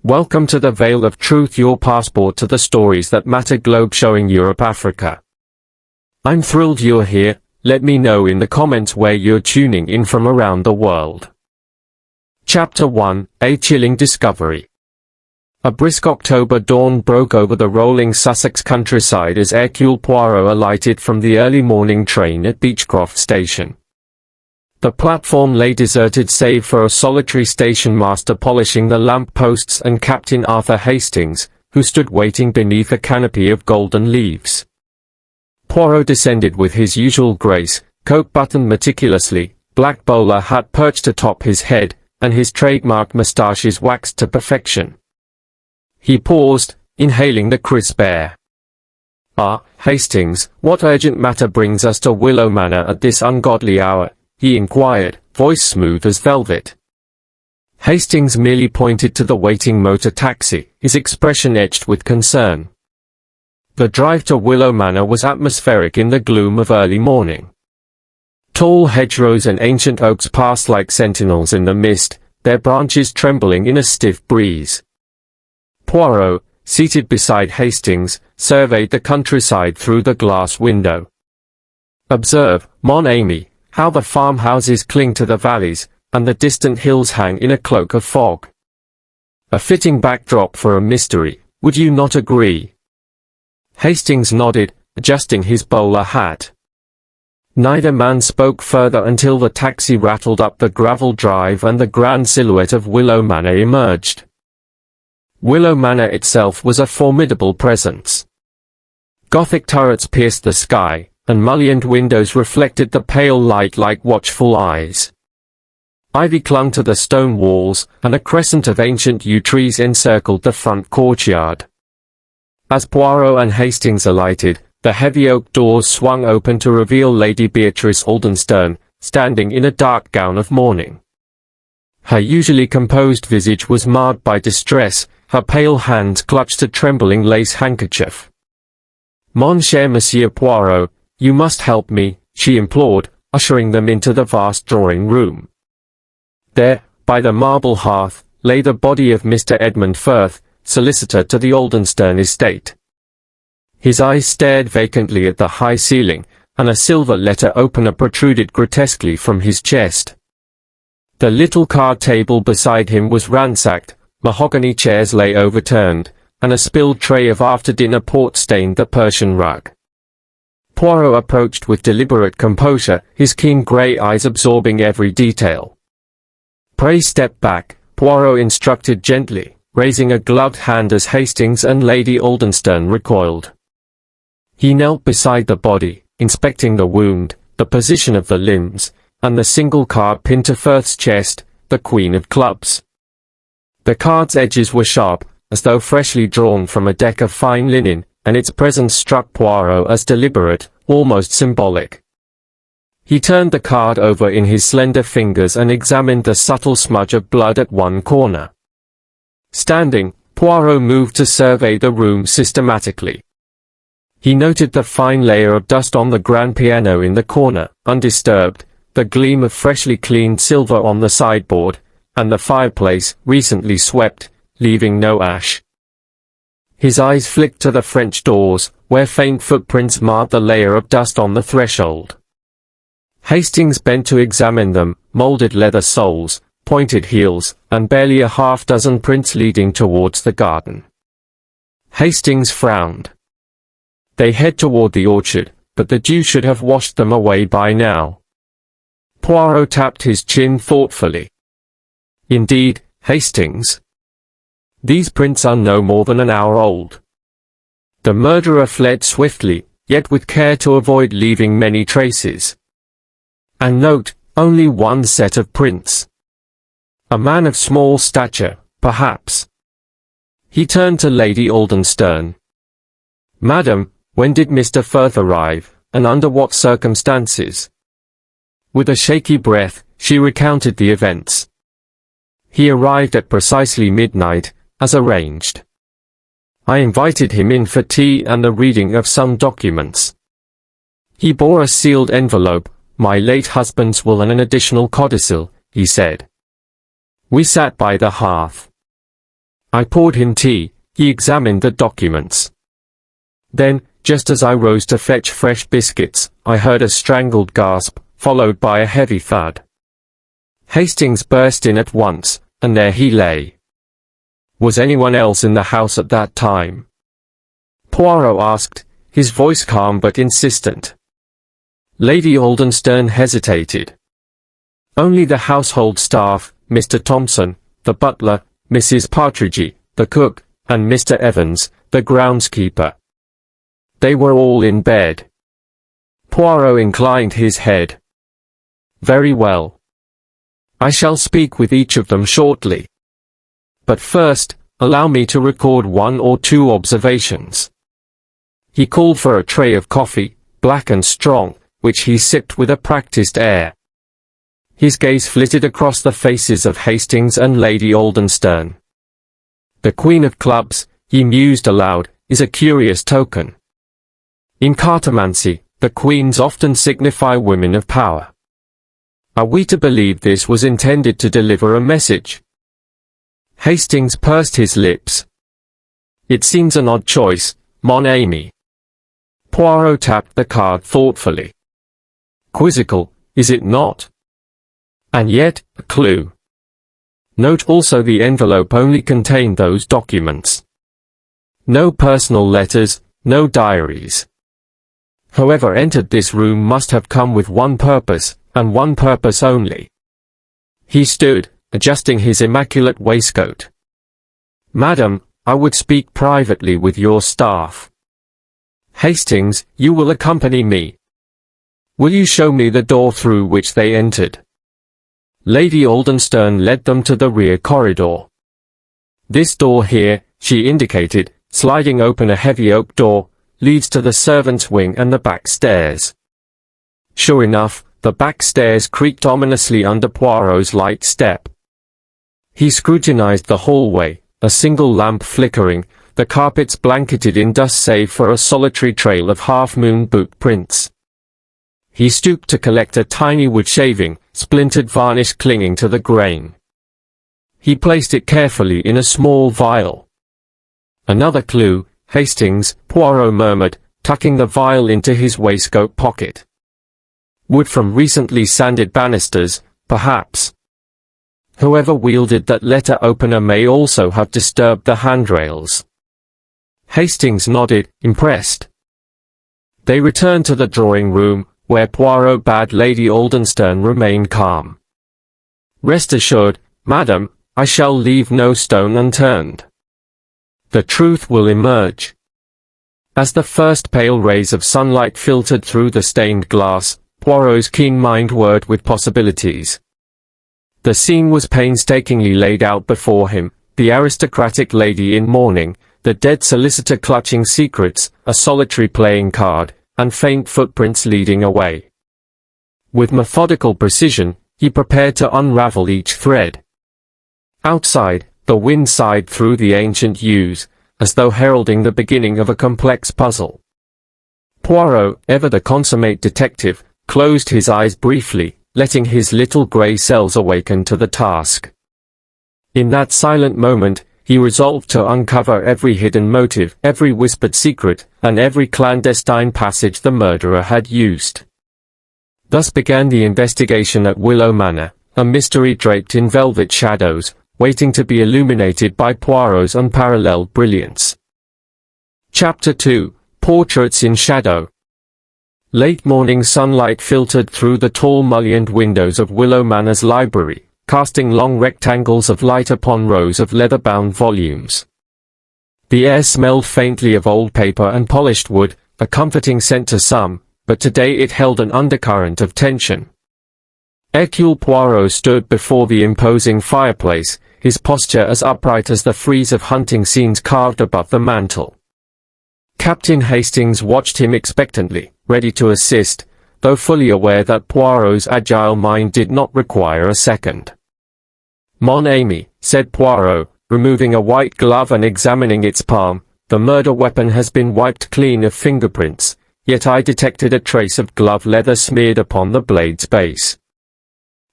Welcome to the Veil of Truth, your passport to the stories that matter, globe showing Europe, Africa. I'm thrilled you're here. Let me know in the comments where you're tuning in from around the world. Chapter 1, A Chilling Discovery. A brisk October dawn broke over the rolling Sussex countryside as Hercule Poirot alighted from the early morning train at Beechcroft Station. The platform lay deserted save for a solitary station master polishing the lamp posts and Captain Arthur Hastings, who stood waiting beneath a canopy of golden leaves. Poirot descended with his usual grace, coat buttoned meticulously, black bowler hat perched atop his head, and his trademark moustaches waxed to perfection. He paused, inhaling the crisp air. "Ah, Hastings, what urgent matter brings us to Willow Manor at this ungodly hour?" he inquired, voice smooth as velvet. Hastings merely pointed to the waiting motor taxi, his expression etched with concern. The drive to Willow Manor was atmospheric in the gloom of early morning. Tall hedgerows and ancient oaks passed like sentinels in the mist, their branches trembling in a stiff breeze. Poirot, seated beside Hastings, surveyed the countryside through the glass window. "Observe, mon ami, how the farmhouses cling to the valleys, and the distant hills hang in a cloak of fog. A fitting backdrop for a mystery, would you not agree?" Hastings nodded, adjusting his bowler hat. Neither man spoke further until the taxi rattled up the gravel drive and the grand silhouette of Willow Manor emerged. Willow Manor itself was a formidable presence. Gothic turrets pierced the sky, and mullioned windows reflected the pale light like watchful eyes. Ivy clung to the stone walls, and a crescent of ancient yew trees encircled the front courtyard. As Poirot and Hastings alighted, the heavy oak doors swung open to reveal Lady Beatrice Aldenstern, standing in a dark gown of mourning. Her usually composed visage was marred by distress, her pale hands clutched a trembling lace handkerchief. "Mon cher Monsieur Poirot, you must help me," she implored, ushering them into the vast drawing-room. There, by the marble hearth, lay the body of Mr. Edmund Firth, solicitor to the Aldenstern estate. His eyes stared vacantly at the high ceiling, and a silver letter opener protruded grotesquely from his chest. The little card table beside him was ransacked, mahogany chairs lay overturned, and a spilled tray of after-dinner port stained the Persian rug. Poirot approached with deliberate composure, his keen grey eyes absorbing every detail. "Pray step back," Poirot instructed gently, raising a gloved hand as Hastings and Lady Aldenstern recoiled. He knelt beside the body, inspecting the wound, the position of the limbs, and the single card pinned to Firth's chest, the Queen of Clubs. The card's edges were sharp, as though freshly drawn from a deck of fine linen, and its presence struck Poirot as deliberate, almost symbolic. He turned the card over in his slender fingers and examined the subtle smudge of blood at one corner. Standing, Poirot moved to survey the room systematically. He noted the fine layer of dust on the grand piano in the corner, undisturbed, the gleam of freshly cleaned silver on the sideboard, and the fireplace, recently swept, leaving no ash. His eyes flicked to the French doors, where faint footprints marred the layer of dust on the threshold. Hastings bent to examine them, molded leather soles, pointed heels, and barely a half-dozen prints leading towards the garden. Hastings frowned. "They head toward the orchard, but the dew should have washed them away by now." Poirot tapped his chin thoughtfully. "Indeed, Hastings. These prints are no more than an hour old. The murderer fled swiftly, yet with care to avoid leaving many traces. And note, only one set of prints. A man of small stature, perhaps." He turned to Lady Aldenstern. "Madam, when did Mr. Firth arrive, and under what circumstances?" With a shaky breath, she recounted the events. "He arrived at precisely midnight, as arranged. I invited him in for tea and the reading of some documents. He bore a sealed envelope, my late husband's will and an additional codicil, he said. We sat by the hearth. I poured him tea. He examined the documents. Then, just as I rose to fetch fresh biscuits, I heard a strangled gasp, followed by a heavy thud. Hastings burst in at once, and there he lay. Was anyone else in the house at that time? Poirot asked, his voice calm but insistent. Lady Aldenstern hesitated. Only the household staff, Mr. Thompson, the butler, Mrs. Partridge, the cook, and Mr. Evans, the groundskeeper. They were all in bed. Poirot inclined his head. Very well. I shall speak with each of them shortly. But first, allow me to record one or two observations. He called for a tray of coffee, black and strong, which he sipped with a practised air. His gaze flitted across the faces of Hastings and Lady Aldenstern. The Queen of Clubs, he mused aloud, is a curious token. In cartomancy, the queens often signify women of power. Are we to believe this was intended to deliver a message? Hastings pursed his lips. It seems an odd choice, mon ami. Poirot tapped the card thoughtfully. Quizzical, is it not? And yet, a clue. Note also the envelope only contained those documents. No personal letters, no diaries. Whoever entered this room must have come with one purpose, and one purpose only. He stood, adjusting his immaculate waistcoat. Madam, I would speak privately with your staff. Hastings, you will accompany me. Will you show me the door through which they entered? Lady Aldenstern led them to the rear corridor. This door here, she indicated, sliding open a heavy oak door, leads to the servants' wing and the back stairs. Sure enough, the back stairs creaked ominously under Poirot's light step. He scrutinized the hallway, a single lamp flickering, the carpets blanketed in dust save for a solitary trail of half-moon boot prints. He stooped to collect a tiny wood shaving, splintered varnish clinging to the grain. He placed it carefully in a small vial. Another clue, Hastings, Poirot murmured, tucking the vial into his waistcoat pocket. Wood from recently sanded banisters, perhaps. Whoever wielded that letter opener may also have disturbed the handrails. Hastings nodded, impressed. They returned to the drawing room, where Poirot bade Lady Aldenstern remain calm. Rest assured, madam, I shall leave no stone unturned. The truth will emerge. As the first pale rays of sunlight filtered through the stained glass, Poirot's keen mind whirred with possibilities. The scene was painstakingly laid out before him, the aristocratic lady in mourning, the dead solicitor clutching secrets, a solitary playing card, and faint footprints leading away. With methodical precision, he prepared to unravel each thread. Outside, the wind sighed through the ancient yews, as though heralding the beginning of a complex puzzle. Poirot, ever the consummate detective, closed his eyes briefly, letting his little grey cells awaken to the task. In that silent moment, he resolved to uncover every hidden motive, every whispered secret, and every clandestine passage the murderer had used. Thus began the investigation at Willow Manor, a mystery draped in velvet shadows, waiting to be illuminated by Poirot's unparalleled brilliance. Chapter 2, Portraits in Shadow. Late morning sunlight filtered through the tall mullioned windows of Willow Manor's library, casting long rectangles of light upon rows of leather-bound volumes. The air smelled faintly of old paper and polished wood, a comforting scent to some, but today it held an undercurrent of tension. Hercule Poirot stood before the imposing fireplace, his posture as upright as the frieze of hunting scenes carved above the mantel. Captain Hastings watched him expectantly, ready to assist, though fully aware that Poirot's agile mind did not require a second. "Mon ami," said Poirot, removing a white glove and examining its palm, "the murder weapon has been wiped clean of fingerprints, yet I detected a trace of glove leather smeared upon the blade's base.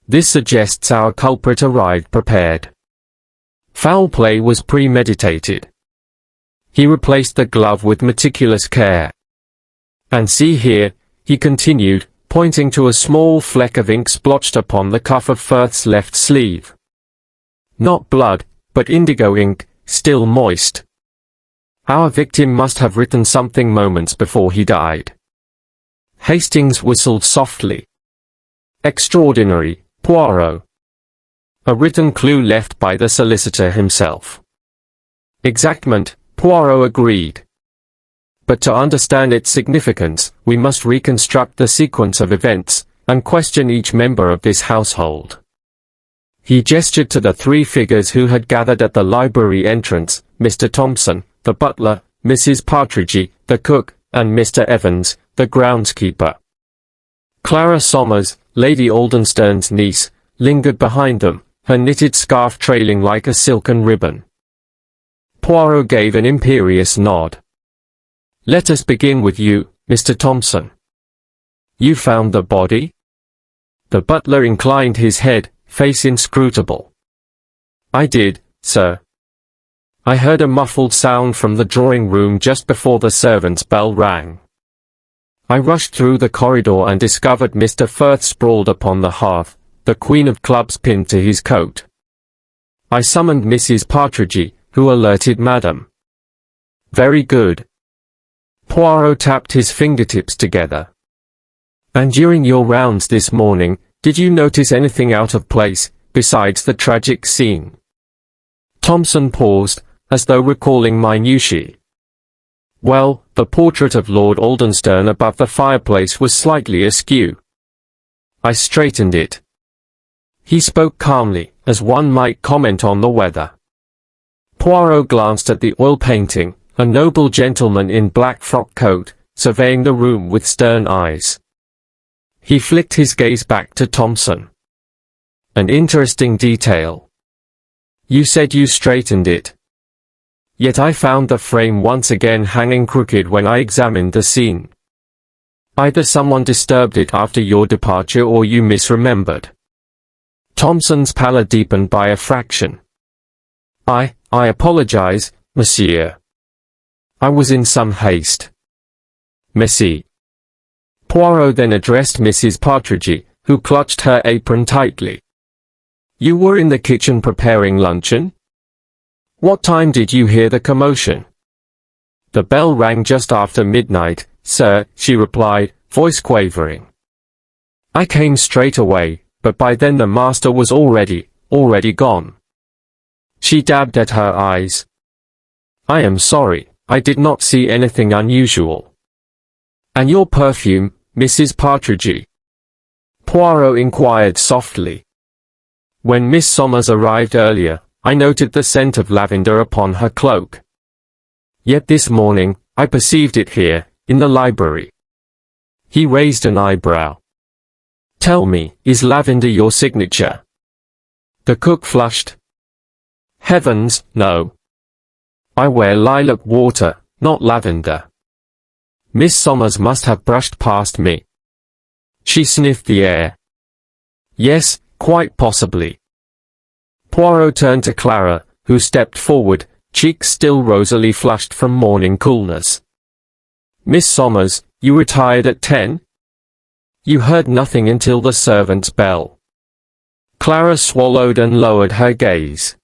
This suggests our culprit arrived prepared." Foul play was premeditated. He replaced the glove with meticulous care. And see here, he continued, pointing to a small fleck of ink splotched upon the cuff of Firth's left sleeve. Not blood, but indigo ink, still moist. Our victim must have written something moments before he died. Hastings whistled softly. Extraordinary, Poirot. A written clue left by the solicitor himself. Exactment, Poirot agreed. But to understand its significance, we must reconstruct the sequence of events, and question each member of this household. He gestured to the three figures who had gathered at the library entrance, Mr. Thompson, the butler, Mrs. Partridge, the cook, and Mr. Evans, the groundskeeper. Clara Somers, Lady Aldenstone's niece, lingered behind them, her knitted scarf trailing like a silken ribbon. Poirot gave an imperious nod. "Let us begin with you, Mr. Thompson. You found the body?" The butler inclined his head, face inscrutable. "I did, sir. I heard a muffled sound from the drawing-room just before the servant's bell rang. I rushed through the corridor and discovered Mr. Firth sprawled upon the hearth, the queen of clubs pinned to his coat. I summoned Mrs. Partridge, who alerted Madam." "Very good." Poirot tapped his fingertips together. "And during your rounds this morning, did you notice anything out of place, besides the tragic scene?" Thompson paused, as though recalling minutiae. "Well, the portrait of Lord Aldenstone above the fireplace was slightly askew. I straightened it." He spoke calmly, as one might comment on the weather. Poirot glanced at the oil painting, a noble gentleman in black frock coat, surveying the room with stern eyes. He flicked his gaze back to Thompson. "An interesting detail. You said you straightened it. Yet I found the frame once again hanging crooked when I examined the scene. Either someone disturbed it after your departure or you misremembered." Thompson's pallor deepened by a fraction. I apologize, monsieur. I was in some haste." "Merci." Poirot then addressed Mrs. Partridge, who clutched her apron tightly. "You were in the kitchen preparing luncheon? What time did you hear the commotion?" "The bell rang just after midnight, sir," she replied, voice quavering. "I came straight away, but by then the master was already gone." She dabbed at her eyes. "I am sorry, I did not see anything unusual." "And your perfume, Mrs. Partridge?" Poirot inquired softly. "When Miss Somers arrived earlier, I noted the scent of lavender upon her cloak. Yet this morning, I perceived it here, in the library." He raised an eyebrow. "Tell me, is lavender your signature?" The cook flushed. "Heavens, no. I wear lilac water, not lavender. Miss Somers must have brushed past me." She sniffed the air. "Yes, quite possibly." Poirot turned to Clara, who stepped forward, cheeks still rosily flushed from morning coolness. "Miss Somers, you retired at 10? You heard nothing until the servant's bell." Clara swallowed and lowered her gaze.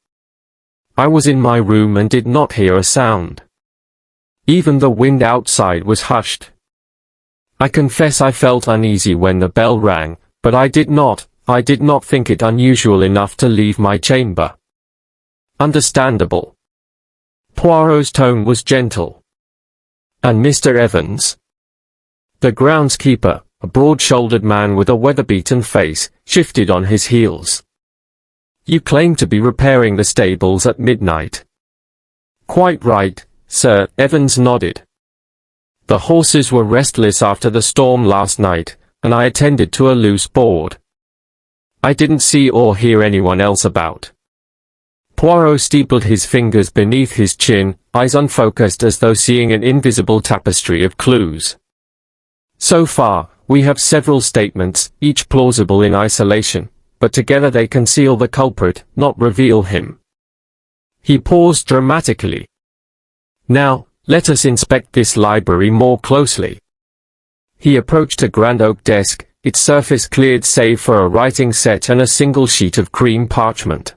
"I was in my room and did not hear a sound. Even the wind outside was hushed. I confess I felt uneasy when the bell rang, but I did not think it unusual enough to leave my chamber." "Understandable." Poirot's tone was gentle. "And Mr. Evans?" The groundskeeper, a broad-shouldered man with a weather-beaten face, shifted on his heels. "You claim to be repairing the stables at midnight." "Quite right, sir," Evans nodded. "The horses were restless after the storm last night, and I attended to a loose board. I didn't see or hear anyone else about." Poirot steepled his fingers beneath his chin, eyes unfocused as though seeing an invisible tapestry of clues. "So far, we have several statements, each plausible in isolation, but together they conceal the culprit, not reveal him. He paused dramatically. Now, let us inspect this library more closely. He approached a grand oak desk, its surface cleared save for a writing set and a single sheet of cream parchment.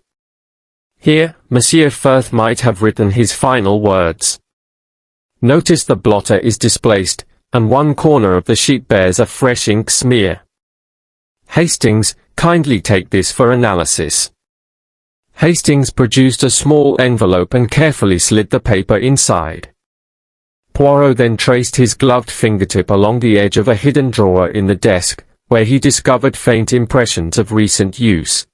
Here, Monsieur Firth might have written his final words. Notice the blotter is displaced, and one corner of the sheet bears a fresh ink smear. Hastings, kindly take this for analysis. Hastings produced a small envelope and carefully slid the paper inside. Poirot then traced his gloved fingertip along the edge of a hidden drawer in the desk, where he discovered faint impressions of recent use.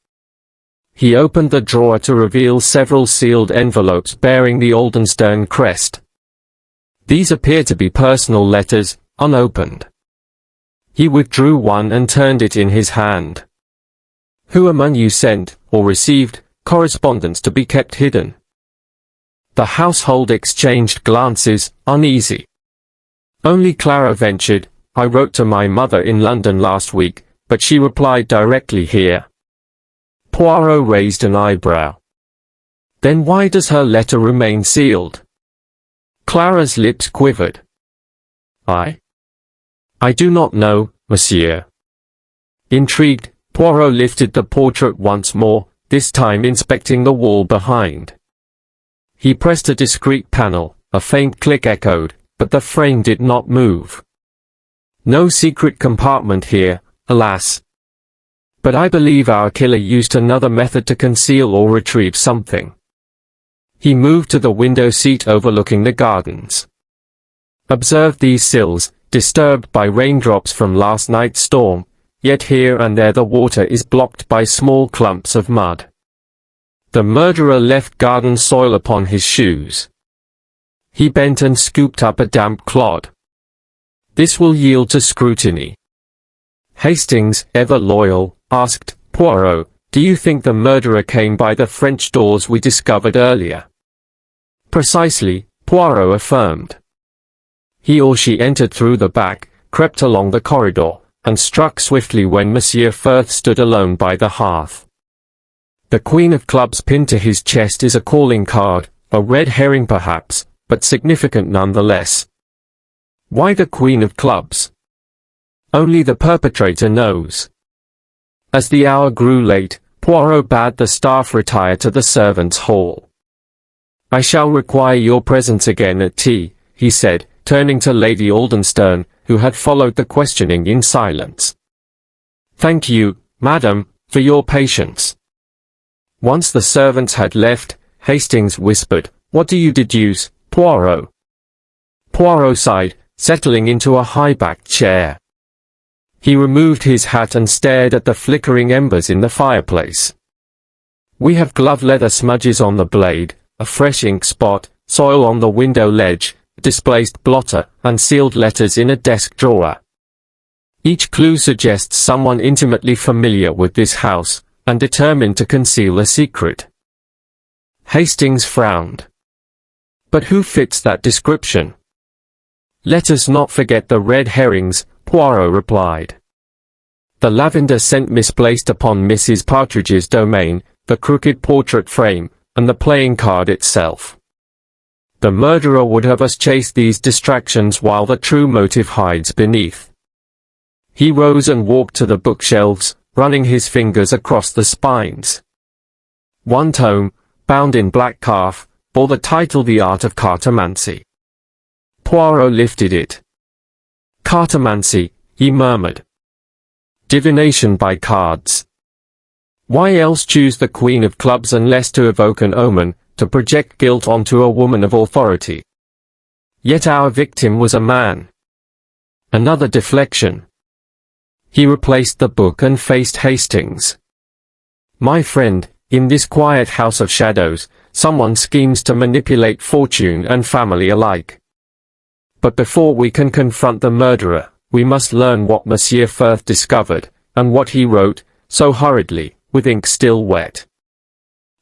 He opened the drawer to reveal several sealed envelopes bearing the Oldenstern crest. These appear to be personal letters, unopened. He withdrew one and turned it in his hand. Who among you sent, or received, correspondence to be kept hidden? The household exchanged glances, uneasy. Only Clara ventured, I wrote to my mother in London last week, but she replied directly here. Poirot raised an eyebrow. Then why does her letter remain sealed? Clara's lips quivered. I do not know, monsieur. Intrigued, Poirot lifted the portrait once more, this time inspecting the wall behind. He pressed a discreet panel, a faint click echoed, but the frame did not move. No secret compartment here, alas. But I believe our killer used another method to conceal or retrieve something. He moved to the window seat overlooking the gardens. Observe these sills, disturbed by raindrops from last night's storm, yet here and there the water is blocked by small clumps of mud. The murderer left garden soil upon his shoes. He bent and scooped up a damp clod. This will yield to scrutiny. Hastings, ever loyal, asked Poirot, do you think the murderer came by the French doors we discovered earlier? Precisely, Poirot affirmed. He or she entered through the back, crept along the corridor, and struck swiftly when Monsieur Firth stood alone by the hearth. The Queen of Clubs pinned to his chest is a calling card, a red herring perhaps, but significant nonetheless. Why the Queen of Clubs? Only the perpetrator knows. As the hour grew late, Poirot bade the staff retire to the servants' hall. I shall require your presence again at tea, he said, turning to Lady Oldenstern, who had followed the questioning in silence. Thank you, madam, for your patience. Once the servants had left, Hastings whispered, what do you deduce, Poirot? Poirot sighed, settling into a high-backed chair. He removed his hat and stared at the flickering embers in the fireplace. We have glove leather smudges on the blade, a fresh ink spot, soil on the window ledge, a displaced blotter, and sealed letters in a desk drawer. Each clue suggests someone intimately familiar with this house, and determined to conceal a secret. Hastings frowned. But who fits that description? Let us not forget the red herrings, Poirot replied. The lavender scent misplaced upon Mrs. Partridge's domain, the crooked portrait frame, and the playing card itself. The murderer would have us chase these distractions while the true motive hides beneath. He rose and walked to the bookshelves, running his fingers across the spines. One tome, bound in black calf, bore the title The Art of Cartomancy. Poirot lifted it. Cartomancy, he murmured. Divination by cards. Why else choose the Queen of Clubs unless to evoke an omen, to project guilt onto a woman of authority? Yet our victim was a man. Another deflection. He replaced the book and faced Hastings. My friend, in this quiet house of shadows, someone schemes to manipulate fortune and family alike. But before we can confront the murderer, we must learn what Monsieur Firth discovered, and what he wrote, so hurriedly, with ink still wet.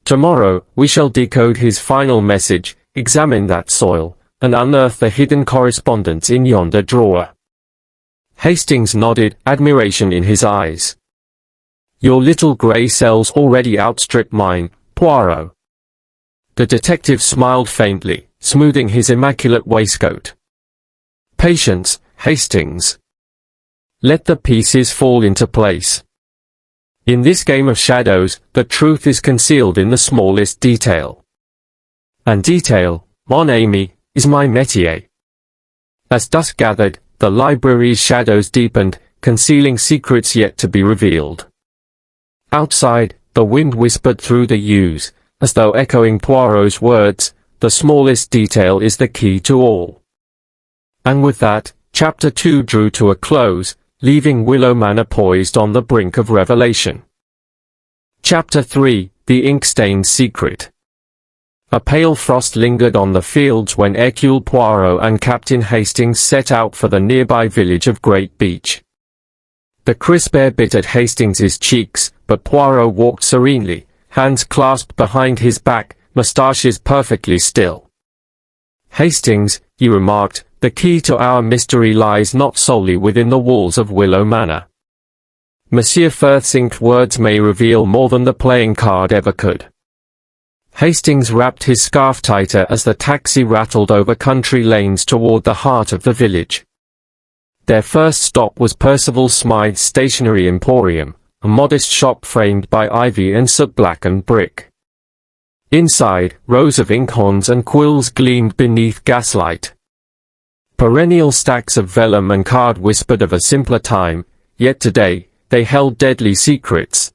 Tomorrow, we shall decode his final message, examine that soil, and unearth the hidden correspondence in yonder drawer. Hastings nodded, admiration in his eyes. Your little grey cells already outstrip mine, Poirot. The detective smiled faintly, smoothing his immaculate waistcoat. Patience, Hastings. Let the pieces fall into place. In this game of shadows, the truth is concealed in the smallest detail. And detail, mon ami, is my métier. As dusk gathered, the library's shadows deepened, concealing secrets yet to be revealed. Outside, the wind whispered through the yews, as though echoing Poirot's words, the smallest detail is the key to all. And with that, Chapter 2 drew to a close, leaving Willow Manor poised on the brink of revelation. Chapter 3, The Ink-Stained Secret. A pale frost lingered on the fields when Hercule Poirot and Captain Hastings set out for the nearby village of Great Beach. The crisp air bit at Hastings's cheeks, but Poirot walked serenely, hands clasped behind his back, moustaches perfectly still. Hastings, he remarked, the key to our mystery lies not solely within the walls of Willow Manor. Monsieur Firth's inked words may reveal more than the playing card ever could. Hastings wrapped his scarf tighter as the taxi rattled over country lanes toward the heart of the village. Their first stop was Percival Smythe's stationery emporium, a modest shop framed by ivy and soot-blackened brick. Inside, rows of inkhorns and quills gleamed beneath gaslight. Perennial stacks of vellum and card whispered of a simpler time, yet today, they held deadly secrets.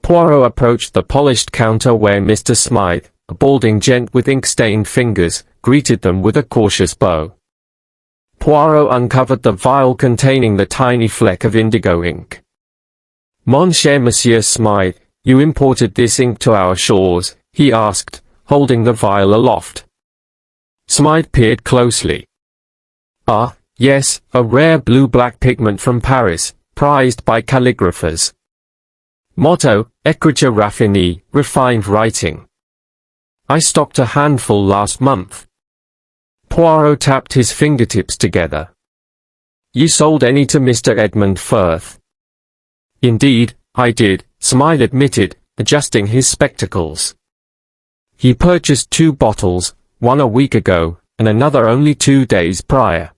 Poirot approached the polished counter where Mr. Smythe, a balding gent with ink-stained fingers, greeted them with a cautious bow. Poirot uncovered the vial containing the tiny fleck of indigo ink. "Mon cher Monsieur Smythe, you imported this ink to our shores?" he asked, holding the vial aloft. Smythe peered closely. "Ah, yes, a rare blue-black pigment from Paris, prized by calligraphers. Motto, écriture raffinée, refined writing. I stocked a handful last month." Poirot tapped his fingertips together. "You sold any to Mr. Edmund Firth?" "Indeed, I did," Smythe admitted, adjusting his spectacles. "He purchased 2 bottles, one a week ago, and another only 2 days prior.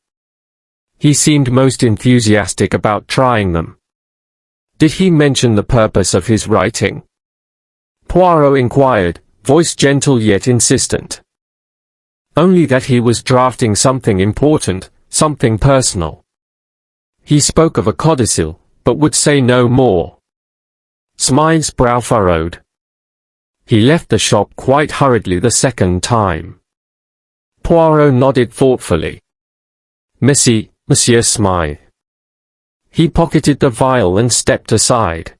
He seemed most enthusiastic about trying them." "Did he mention the purpose of his writing?" Poirot inquired, voice gentle yet insistent. "Only that he was drafting something important, something personal. He spoke of a codicil, but would say no more." Smythe's brow furrowed. "He left the shop quite hurriedly the second time." Poirot nodded thoughtfully. "Merci, Monsieur Smythe." He pocketed the vial and stepped aside.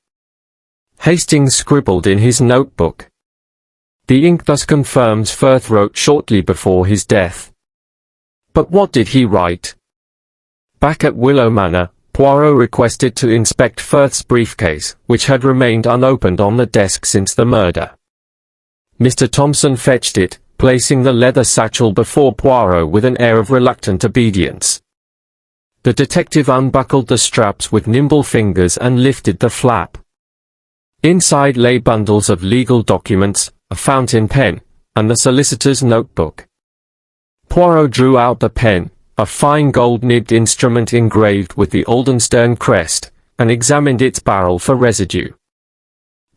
Hastings scribbled in his notebook. "The ink thus confirms Firth wrote shortly before his death." But what did he write? Back at Willow Manor, Poirot requested to inspect Firth's briefcase, which had remained unopened on the desk since the murder. Mr. Thompson fetched it, placing the leather satchel before Poirot with an air of reluctant obedience. The detective unbuckled the straps with nimble fingers and lifted the flap. Inside lay bundles of legal documents, a fountain pen, and the solicitor's notebook. Poirot drew out the pen, a fine gold-nibbed instrument engraved with the Oldenstern crest, and examined its barrel for residue.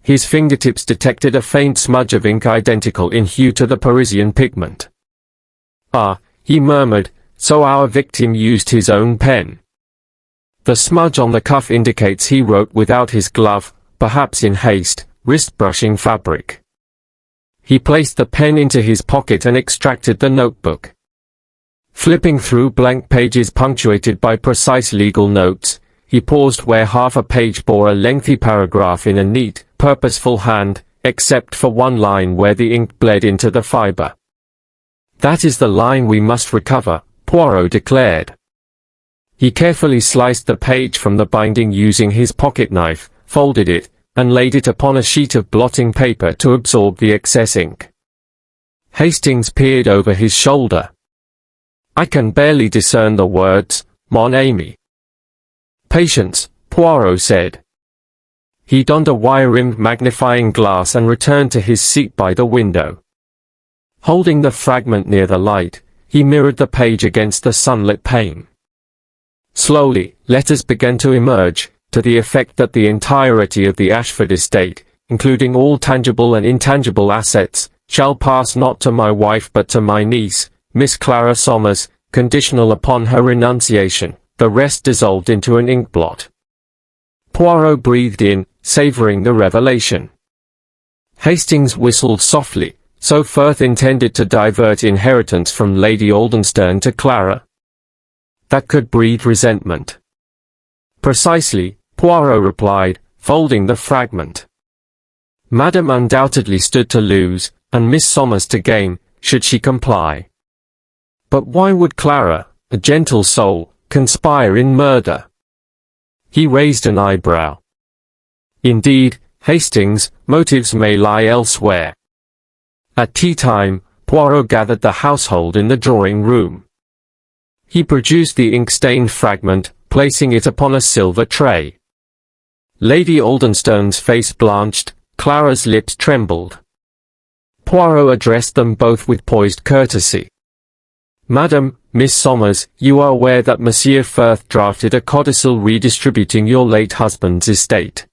His fingertips detected a faint smudge of ink identical in hue to the Parisian pigment. "Ah," he murmured, "so our victim used his own pen. The smudge on the cuff indicates he wrote without his glove, perhaps in haste, wrist-brushing fabric." He placed the pen into his pocket and extracted the notebook. Flipping through blank pages punctuated by precise legal notes, he paused where half a page bore a lengthy paragraph in a neat, purposeful hand, except for one line where the ink bled into the fiber. "That is the line we must recover," Poirot declared. He carefully sliced the page from the binding using his pocket knife, folded it, and laid it upon a sheet of blotting paper to absorb the excess ink. Hastings peered over his shoulder. "I can barely discern the words, mon ami." "Patience," Poirot said. He donned a wire-rimmed magnifying glass and returned to his seat by the window. Holding the fragment near the light, he mirrored the page against the sunlit pane. Slowly, letters began to emerge, to the effect that the entirety of the Ashford estate, including all tangible and intangible assets, shall pass not to my wife but to my niece, Miss Clara Somers, conditional upon her renunciation. The rest dissolved into an inkblot. Poirot breathed in, savouring the revelation. Hastings whistled softly, so Firth intended to divert inheritance from Lady Aldenstern to Clara. That could breed resentment. Precisely, Poirot replied, folding the fragment. Madame undoubtedly stood to lose, and Miss Somers to gain, should she comply. But why would Clara, a gentle soul, conspire in murder? He raised an eyebrow. Indeed, Hastings, motives may lie elsewhere. At tea time, Poirot gathered the household in the drawing-room. He produced the ink-stained fragment, placing it upon a silver tray. Lady Aldenstern's face blanched, Clara's lips trembled. Poirot addressed them both with poised courtesy. Madam, Miss Somers, you are aware that Monsieur Firth drafted a codicil redistributing your late husband's estate.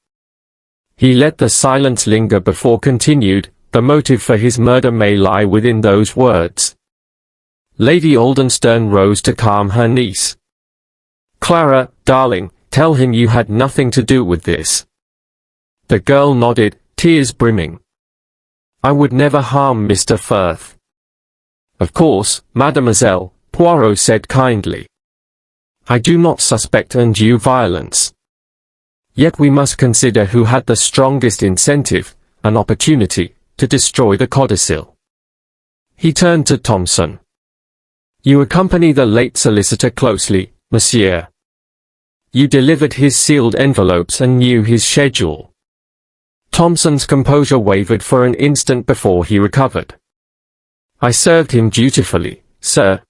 He let the silence linger before continued, the motive for his murder may lie within those words. Lady Aldenstern rose to calm her niece. Clara, darling, tell him you had nothing to do with this. The girl nodded, tears brimming. I would never harm Mr. Firth. Of course, mademoiselle, Poirot said kindly. I do not suspect undue violence. Yet we must consider who had the strongest incentive, an opportunity, to destroy the codicil. He turned to Thompson. You accompany the late solicitor closely, monsieur. You delivered his sealed envelopes and knew his schedule. Thompson's composure wavered for an instant before he recovered. I served him dutifully, sir.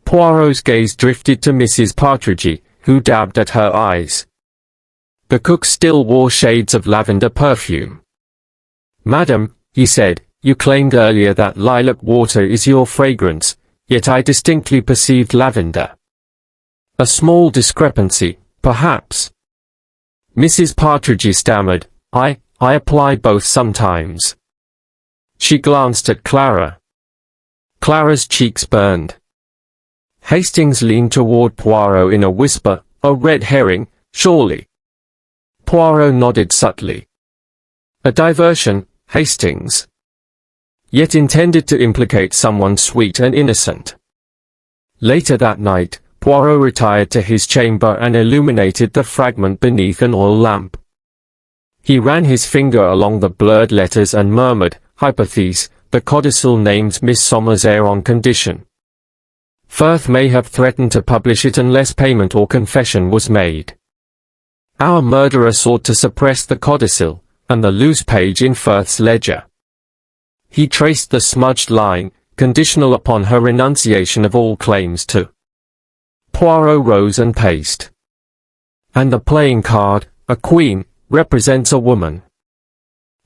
Poirot's gaze drifted to Mrs. Partridge, who dabbed at her eyes. The cook still wore shades of lavender perfume. Madam, he said, you claimed earlier that lilac water is your fragrance, yet I distinctly perceived lavender. A small discrepancy, perhaps. Mrs. Partridge stammered, I apply both sometimes. She glanced at Clara. Clara's cheeks burned. Hastings leaned toward Poirot in a whisper, a red herring, surely. Poirot nodded subtly. A diversion, Hastings. Yet intended to implicate someone sweet and innocent. Later that night, Poirot retired to his chamber and illuminated the fragment beneath an oil lamp. He ran his finger along the blurred letters and murmured, hypothesis, the codicil names Miss Somers' heir on condition. Firth may have threatened to publish it unless payment or confession was made. Our murderer sought to suppress the codicil, and the loose page in Firth's ledger. He traced the smudged line, conditional upon her renunciation of all claims to. Poirot rose and paced. And the playing card, a queen, represents a woman.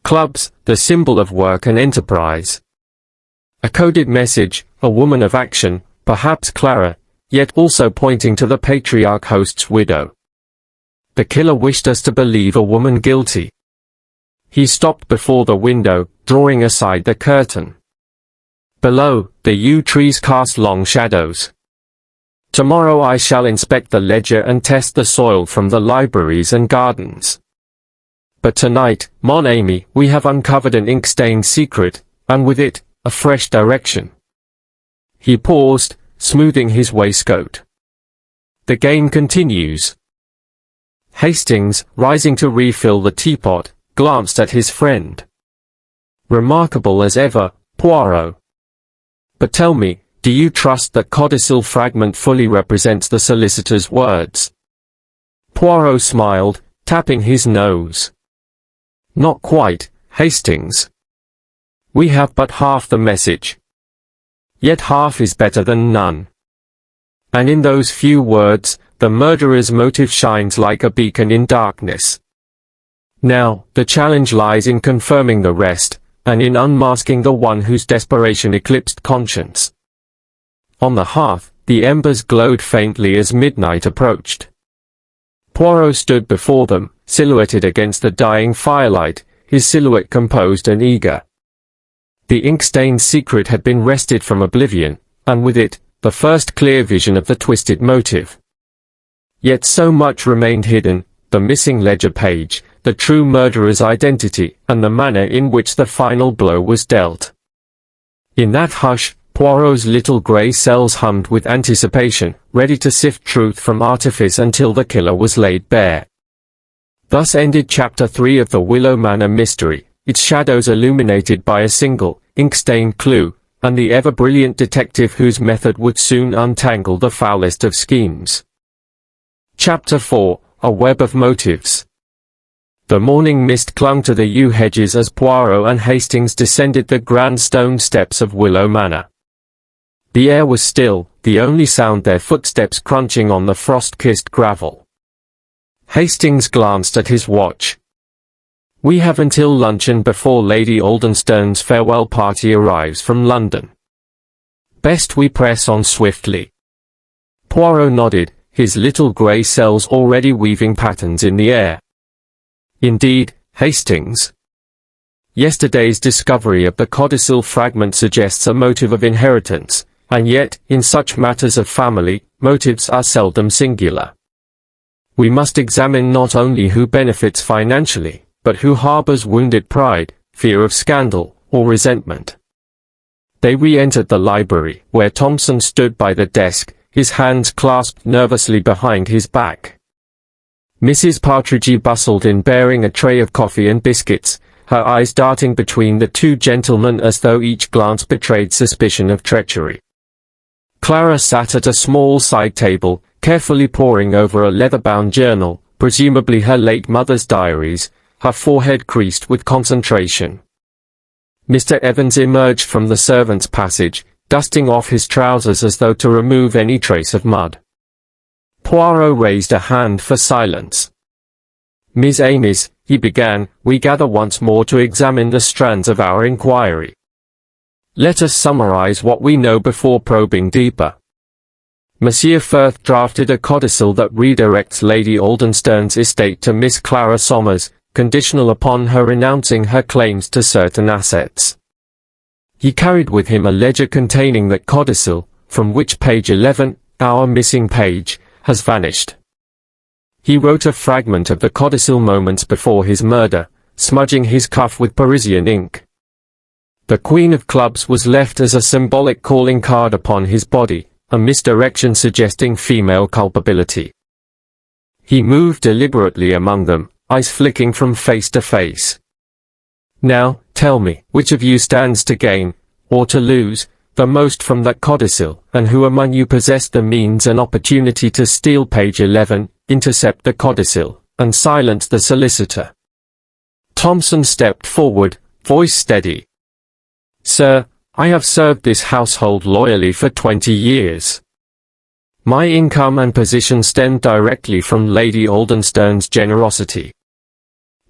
Clubs, the symbol of work and enterprise. A coded message, a woman of action, perhaps Clara, yet also pointing to the patriarch host's widow. The killer wished us to believe a woman guilty. He stopped before the window, drawing aside the curtain. Below, the yew trees cast long shadows. Tomorrow I shall inspect the ledger and test the soil from the libraries and gardens. But tonight, mon ami, we have uncovered an ink-stained secret, and with it, a fresh direction. He paused, smoothing his waistcoat. The game continues. Hastings, rising to refill the teapot, glanced at his friend. Remarkable as ever, Poirot. But tell me, do you trust that codicil fragment fully represents the solicitor's words? Poirot smiled, tapping his nose. Not quite, Hastings. We have but half the message. Yet half is better than none. And in those few words, the murderer's motive shines like a beacon in darkness. Now, the challenge lies in confirming the rest, and in unmasking the one whose desperation eclipsed conscience. On the hearth, the embers glowed faintly as midnight approached. Poirot stood before them, silhouetted against the dying firelight, his silhouette composed and eager. The ink-stained secret had been wrested from oblivion, and with it, the first clear vision of the twisted motive. Yet so much remained hidden: the missing ledger page, the true murderer's identity, and the manner in which the final blow was dealt. In that hush, Poirot's little grey cells hummed with anticipation, ready to sift truth from artifice until the killer was laid bare. Thus ended Chapter 3 of the Willow Manor mystery, its shadows illuminated by a single, ink-stained clue, and the ever-brilliant detective whose method would soon untangle the foulest of schemes. Chapter 4, A Web of Motives. The morning mist clung to the yew hedges as Poirot and Hastings descended the grand stone steps of Willow Manor. The air was still, the only sound their footsteps crunching on the frost-kissed gravel. Hastings glanced at his watch. "We have until luncheon before Lady Aldenstone's farewell party arrives from London. Best we press on swiftly." Poirot nodded, his little grey cells already weaving patterns in the air. "Indeed, Hastings. Yesterday's discovery of the codicil fragment suggests a motive of inheritance, and yet, in such matters of family, motives are seldom singular. We must examine not only who benefits financially, but who harbors wounded pride, fear of scandal, or resentment." They re-entered the library, where Thompson stood by the desk, his hands clasped nervously behind his back. Mrs. Partridge bustled in bearing a tray of coffee and biscuits, her eyes darting between the two gentlemen as though each glance betrayed suspicion of treachery. Clara sat at a small side table, carefully poring over a leather-bound journal, presumably her late mother's diaries, her forehead creased with concentration. Mr. Evans emerged from the servants' passage, dusting off his trousers as though to remove any trace of mud. Poirot raised a hand for silence. "Miss Amis," he began, "we gather once more to examine the strands of our inquiry. Let us summarize what we know before probing deeper. Monsieur Firth drafted a codicil that redirects Lady Aldenstone's estate to Miss Clara Somers, conditional upon her renouncing her claims to certain assets. He carried with him a ledger containing that codicil, from which page 11, our missing page, has vanished. He wrote a fragment of the codicil moments before his murder, smudging his cuff with Parisian ink. The Queen of Clubs was left as a symbolic calling card upon his body, a misdirection suggesting female culpability. He moved deliberately among them, eyes flicking from face to face. "Now, tell me, which of you stands to gain, or to lose, the most from that codicil, and who among you possessed the means and opportunity to steal page 11, intercept the codicil, and silence the solicitor?" Thompson stepped forward, voice steady. "Sir, I have served this household loyally for 20 years. My income and position stem directly from Lady Aldenstone's generosity.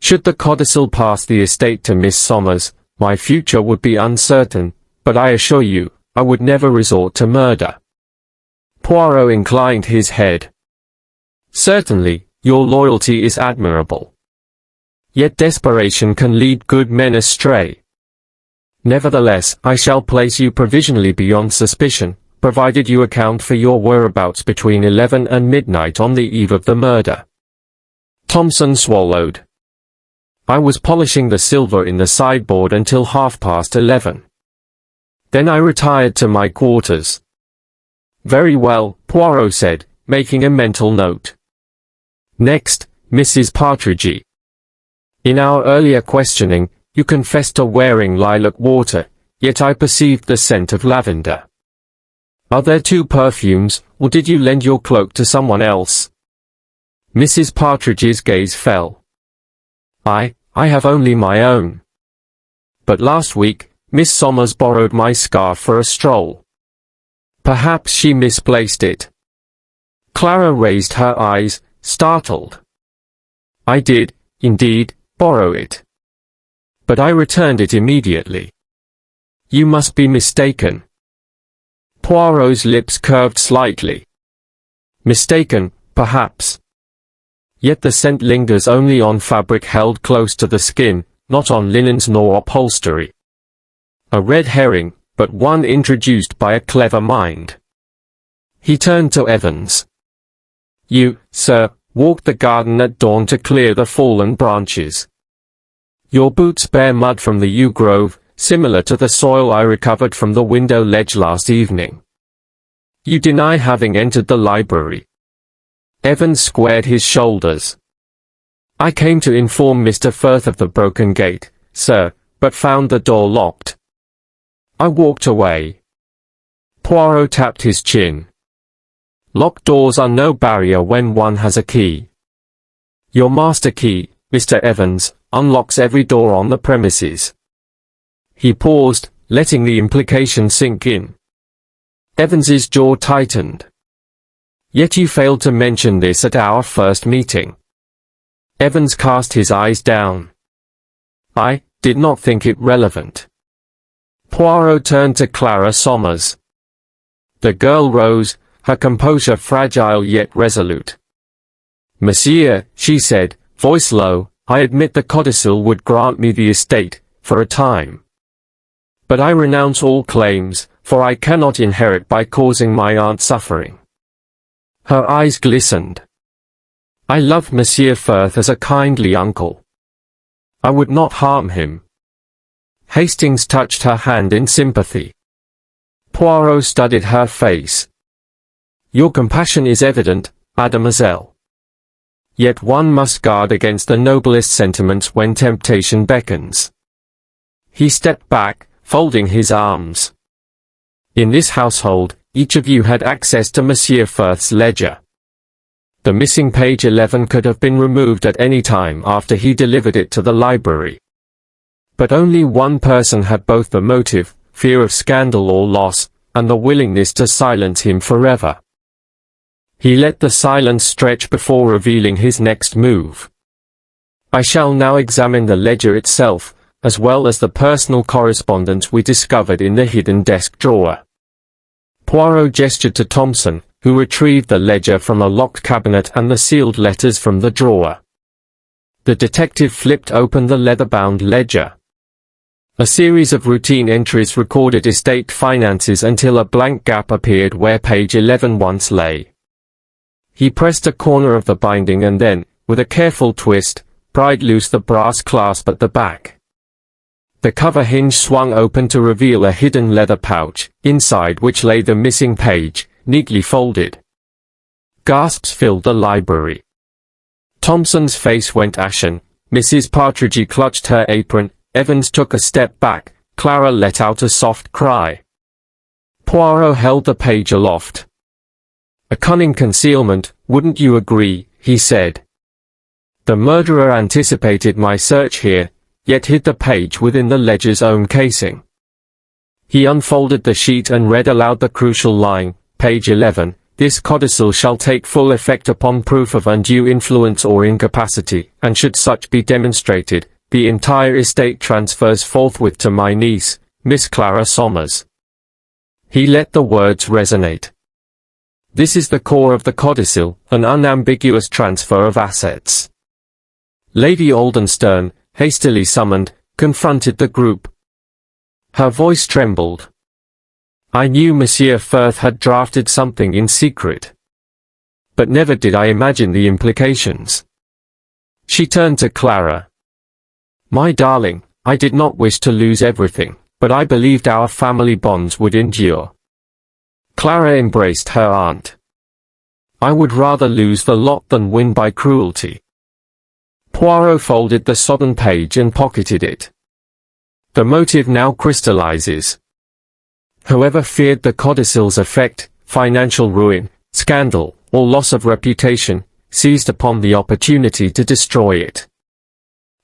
Should the codicil pass the estate to Miss Somers, my future would be uncertain, but I assure you, I would never resort to murder." Poirot inclined his head. "Certainly, your loyalty is admirable. Yet desperation can lead good men astray. Nevertheless, I shall place you provisionally beyond suspicion, provided you account for your whereabouts between 11 and midnight on the eve of the murder." Thompson swallowed. "I was polishing the silver in the sideboard until 11:30. Then I retired to my quarters." "Very well," Poirot said, making a mental note. "Next, Mrs. Partridge. In our earlier questioning, you confessed to wearing lilac water, yet I perceived the scent of lavender. Are there two perfumes, or did you lend your cloak to someone else?" Mrs. Partridge's gaze fell. I have only my own. But last week, Miss Somers borrowed my scarf for a stroll. Perhaps she misplaced it." Clara raised her eyes, startled. "I did, indeed, borrow it. But I returned it immediately. You must be mistaken. Poirot's lips curved slightly. Mistaken, perhaps. Yet the scent lingers only on fabric held close to the skin, not on linens nor upholstery. A red herring, but one introduced by a clever mind. He turned to Evans. You, sir, walked the garden at dawn to clear the fallen branches. Your boots bear mud from the yew grove, similar to the soil I recovered from the window ledge last evening. You deny having entered the library. Evans squared his shoulders. I came to inform Mr. Firth of the broken gate, sir, but found the door locked. I walked away. Poirot tapped his chin. Locked doors are no barrier when one has a key. Your master key, Mr. Evans, unlocks every door on the premises. He paused, letting the implication sink in. Evans's jaw tightened. Yet you failed to mention this at our first meeting. Evans cast his eyes down. I did not think it relevant. Poirot turned to Clara Somers. The girl rose, her composure fragile yet resolute. Monsieur, she said, voice low, I admit the codicil would grant me the estate, for a time. But I renounce all claims, for I cannot inherit by causing my aunt suffering. Her eyes glistened. I loved Monsieur Firth as a kindly uncle. I would not harm him. Hastings touched her hand in sympathy. Poirot studied her face. Your compassion is evident, mademoiselle. Yet one must guard against the noblest sentiments when temptation beckons. He stepped back, folding his arms. In this household, each of you had access to Monsieur Firth's ledger. The missing page 11 could have been removed at any time after he delivered it to the library. But only one person had both the motive, fear of scandal or loss, and the willingness to silence him forever. He let the silence stretch before revealing his next move. I shall now examine the ledger itself, as well as the personal correspondence we discovered in the hidden desk drawer. Poirot gestured to Thompson, who retrieved the ledger from a locked cabinet and the sealed letters from the drawer. The detective flipped open the leather-bound ledger. A series of routine entries recorded estate finances until a blank gap appeared where page 11 once lay. He pressed a corner of the binding and then, with a careful twist, pried loose the brass clasp at the back. The cover hinge swung open to reveal a hidden leather pouch, inside which lay the missing page, neatly folded. Gasps filled the library. Thompson's face went ashen, Mrs. Partridge clutched her apron, Evans took a step back, Clara let out a soft cry. Poirot held the page aloft. A cunning concealment, wouldn't you agree, he said. The murderer anticipated my search here, yet hid the page within the ledger's own casing. He unfolded the sheet and read aloud the crucial line, page 11, this codicil shall take full effect upon proof of undue influence or incapacity, and should such be demonstrated, the entire estate transfers forthwith to my niece, Miss Clara Somers. He let the words resonate. This is the core of the codicil, an unambiguous transfer of assets. Lady Aldenstern, hastily summoned, confronted the group. Her voice trembled. I knew Monsieur Firth had drafted something in secret. But never did I imagine the implications. She turned to Clara. My darling, I did not wish to lose everything, but I believed our family bonds would endure. Clara embraced her aunt. I would rather lose the lot than win by cruelty. Poirot folded the sodden page and pocketed it. The motive now crystallizes. Whoever feared the codicil's effect, financial ruin, scandal, or loss of reputation, seized upon the opportunity to destroy it.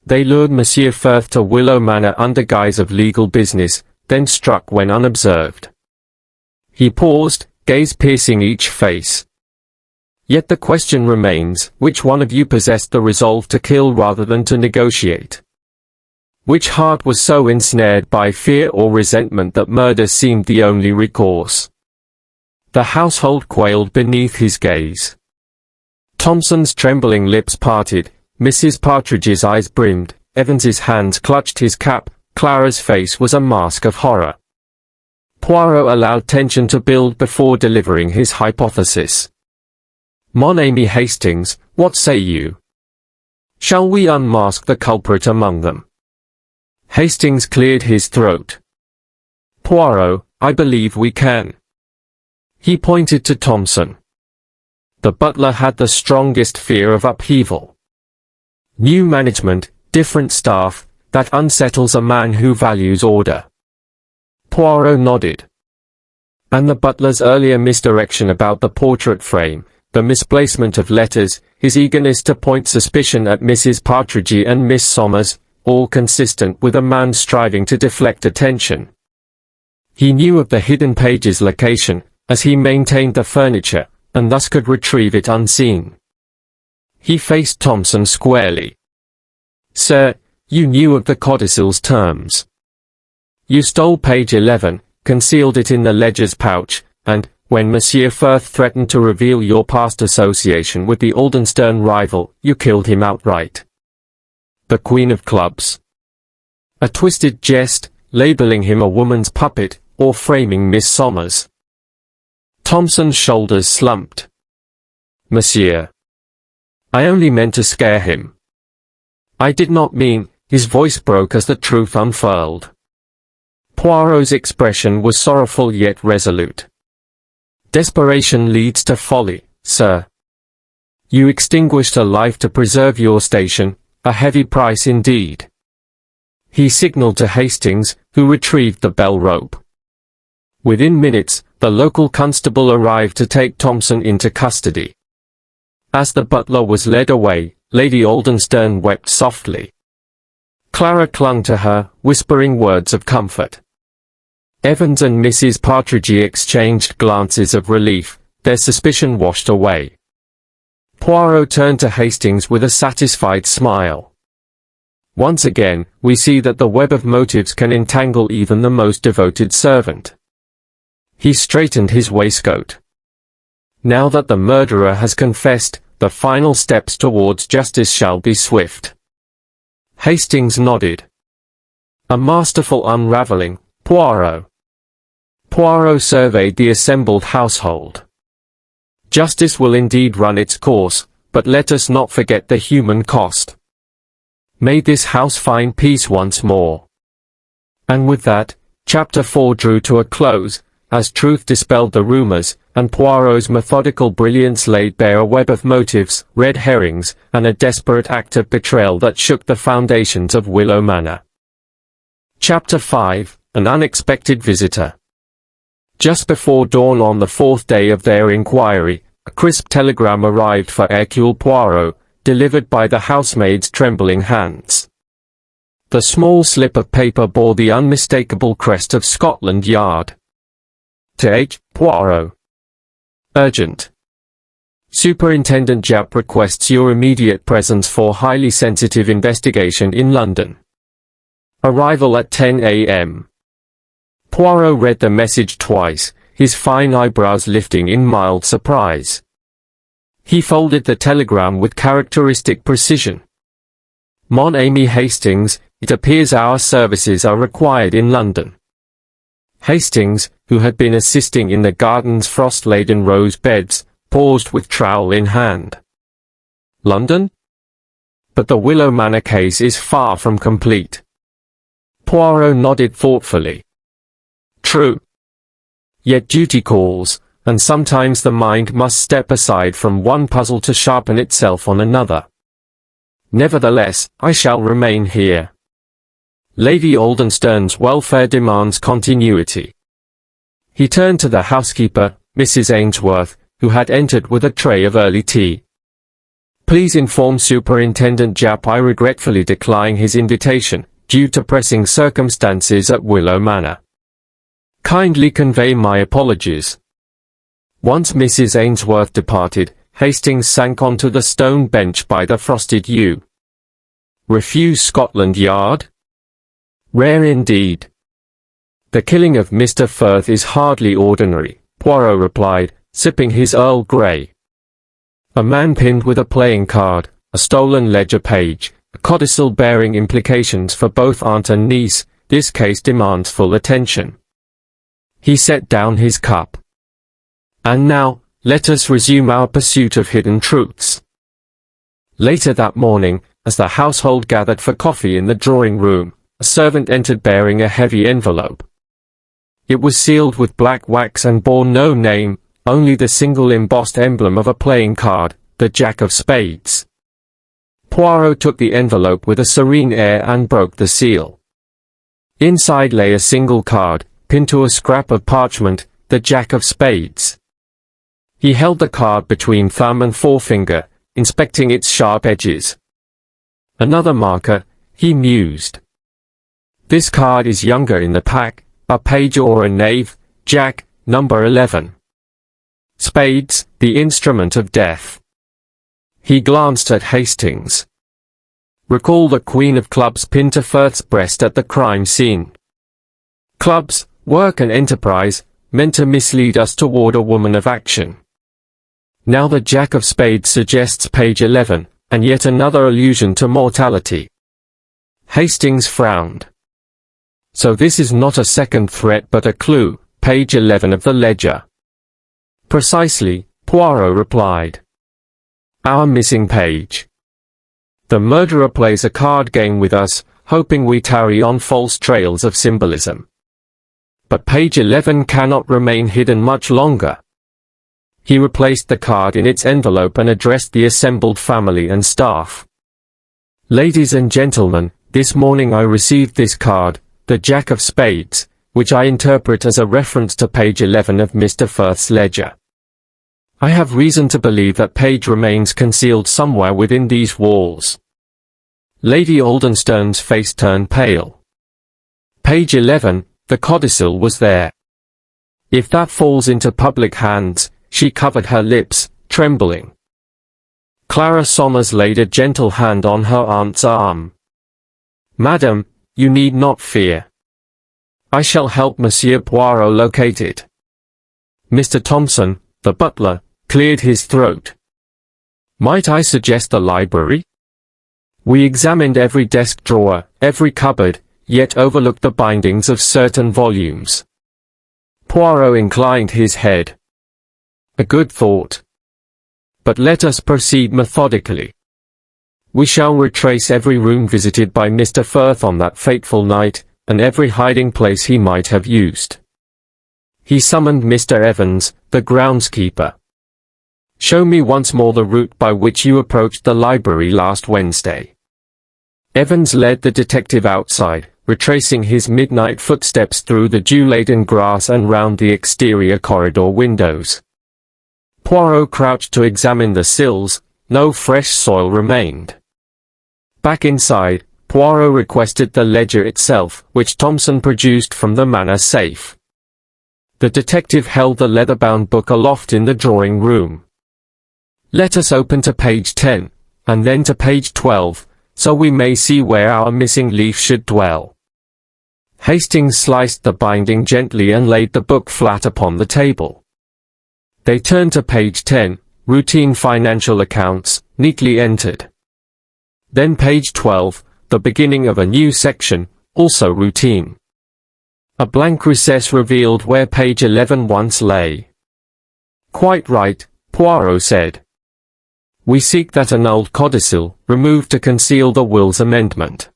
They lured Monsieur Firth to Willow Manor under guise of legal business, then struck when unobserved. He paused, gaze piercing each face. Yet the question remains, which one of you possessed the resolve to kill rather than to negotiate? which heart was so ensnared by fear or resentment that murder seemed the only recourse. The household quailed beneath his gaze. Thompson's trembling lips parted, Mrs. Partridge's eyes brimmed, Evans's hands clutched his cap, Clara's face was a mask of horror. Poirot allowed tension to build before delivering his hypothesis. "Mon ami Hastings, what say you? Shall we unmask the culprit among them?" Hastings cleared his throat. "Poirot, I believe we can." He pointed to Thompson. The butler had the strongest fear of upheaval. New management, different staff, that unsettles a man who values order. Poirot nodded. And the butler's earlier misdirection about the portrait frame, the misplacement of letters, his eagerness to point suspicion at Mrs. Partridge and Miss Somers, all consistent with a man striving to deflect attention. He knew of the hidden page's location, as he maintained the furniture, and thus could retrieve it unseen. He faced Thompson squarely. "Sir, you knew of the codicils terms. You stole page 11, concealed it in the ledger's pouch, and, when Monsieur Firth threatened to reveal your past association with the Aldenstern rival, you killed him outright. The Queen of Clubs. A twisted jest, labeling him a woman's puppet, or framing Miss Somers." Thompson's shoulders slumped. "Monsieur, I only meant to scare him. I did not mean..." His voice broke as the truth unfurled. Poirot's expression was sorrowful yet resolute. "Desperation leads to folly, sir. You extinguished a life to preserve your station, a heavy price indeed." He signaled to Hastings, who retrieved the bell rope. Within minutes, the local constable arrived to take Thompson into custody. As the butler was led away, Lady Aldenstern wept softly. Clara clung to her, whispering words of comfort. Evans and Mrs. Partridge exchanged glances of relief, their suspicion washed away. Poirot turned to Hastings with a satisfied smile. "Once again, we see that the web of motives can entangle even the most devoted servant." He straightened his waistcoat. "Now that the murderer has confessed, the final steps towards justice shall be swift." Hastings nodded. "A masterful unraveling, Poirot." Poirot surveyed the assembled household. "Justice will indeed run its course, but let us not forget the human cost. May this house find peace once more." And with that, Chapter 4 drew to a close, as truth dispelled the rumors, and Poirot's methodical brilliance laid bare a web of motives, red herrings, and a desperate act of betrayal that shook the foundations of Willow Manor. Chapter 5, An Unexpected Visitor. Just before dawn on the fourth day of their inquiry, a crisp telegram arrived for Hercule Poirot, delivered by the housemaid's trembling hands. The small slip of paper bore the unmistakable crest of Scotland Yard. To H. Poirot. Urgent. Superintendent Japp requests your immediate presence for highly sensitive investigation in London. Arrival at 10 a.m. Poirot read the message twice, his fine eyebrows lifting in mild surprise. He folded the telegram with characteristic precision. Mon ami Hastings, it appears our services are required in London. Hastings, who had been assisting in the garden's frost-laden rose beds, paused with trowel in hand. London? But the Willow Manor case is far from complete. Poirot nodded thoughtfully. True. Yet duty calls, and sometimes the mind must step aside from one puzzle to sharpen itself on another. Nevertheless, I shall remain here. Lady Aldenstern's welfare demands continuity. He turned to the housekeeper, Mrs. Ainsworth, who had entered with a tray of early tea. Please inform Superintendent Japp I regretfully decline his invitation, due to pressing circumstances at Willow Manor. Kindly convey my apologies. Once Mrs. Ainsworth departed, Hastings sank onto the stone bench by the frosted yew. Refuse Scotland Yard? Rare indeed. The killing of Mr. Firth is hardly ordinary, Poirot replied, sipping his Earl Grey. A man pinned with a playing card, a stolen ledger page, a codicil bearing implications for both aunt and niece. This case demands full attention. He set down his cup. And now, let us resume our pursuit of hidden truths. Later that morning, as the household gathered for coffee in the drawing room, a servant entered bearing a heavy envelope. It was sealed with black wax and bore no name, only the single embossed emblem of a playing card, the Jack of Spades. Poirot took the envelope with a serene air and broke the seal. Inside lay a single card, pinned to a scrap of parchment, the Jack of Spades. He held the card between thumb and forefinger, inspecting its sharp edges. Another marker, he mused. This card is younger in the pack, a page or a knave, Jack, number 11. Spades, the instrument of death. He glanced at Hastings. Recall the Queen of Clubs pinned to Firth's breast at the crime scene. Clubs, work and enterprise, meant to mislead us toward a woman of action. Now the Jack of Spades suggests page 11, and yet another allusion to mortality. Hastings frowned. So this is not a second threat but a clue, page 11 of the ledger. Precisely, Poirot replied. Our missing page. The murderer plays a card game with us, hoping we tarry on false trails of symbolism. But page 11 cannot remain hidden much longer. He replaced the card in its envelope and addressed the assembled family and staff. Ladies and gentlemen, this morning I received this card, the Jack of Spades, which I interpret as a reference to page 11 of Mr. Firth's ledger. I have reason to believe that page remains concealed somewhere within these walls. Lady Aldenstone's face turned pale. Page 11, the codicil was there. If that falls into public hands, she covered her lips, trembling. Clara Somers laid a gentle hand on her aunt's arm. Madam, you need not fear. I shall help Monsieur Poirot locate it. Mr. Thompson, the butler, cleared his throat. Might I suggest the library? We examined every desk drawer, every cupboard, yet overlooked the bindings of certain volumes. Poirot inclined his head. A good thought. But let us proceed methodically. We shall retrace every room visited by Mr. Firth on that fateful night, and every hiding place he might have used. He summoned Mr. Evans, the groundskeeper. Show me once more the route by which you approached the library last Wednesday. Evans led the detective outside, retracing his midnight footsteps through the dew-laden grass and round the exterior corridor windows. Poirot crouched to examine the sills. No fresh soil remained. Back inside, Poirot requested the ledger itself, which Thompson produced from the Manor safe. The detective held the leather-bound book aloft in the drawing room. Let us open to page 10, and then to page 12, so we may see where our missing leaf should dwell. Hastings sliced the binding gently and laid the book flat upon the table. They turned to page 10, routine financial accounts, neatly entered. Then page 12, the beginning of a new section, also routine. A blank recess revealed where page 11 once lay. Quite right, Poirot said. We seek that annulled codicil, removed to conceal the will's amendment.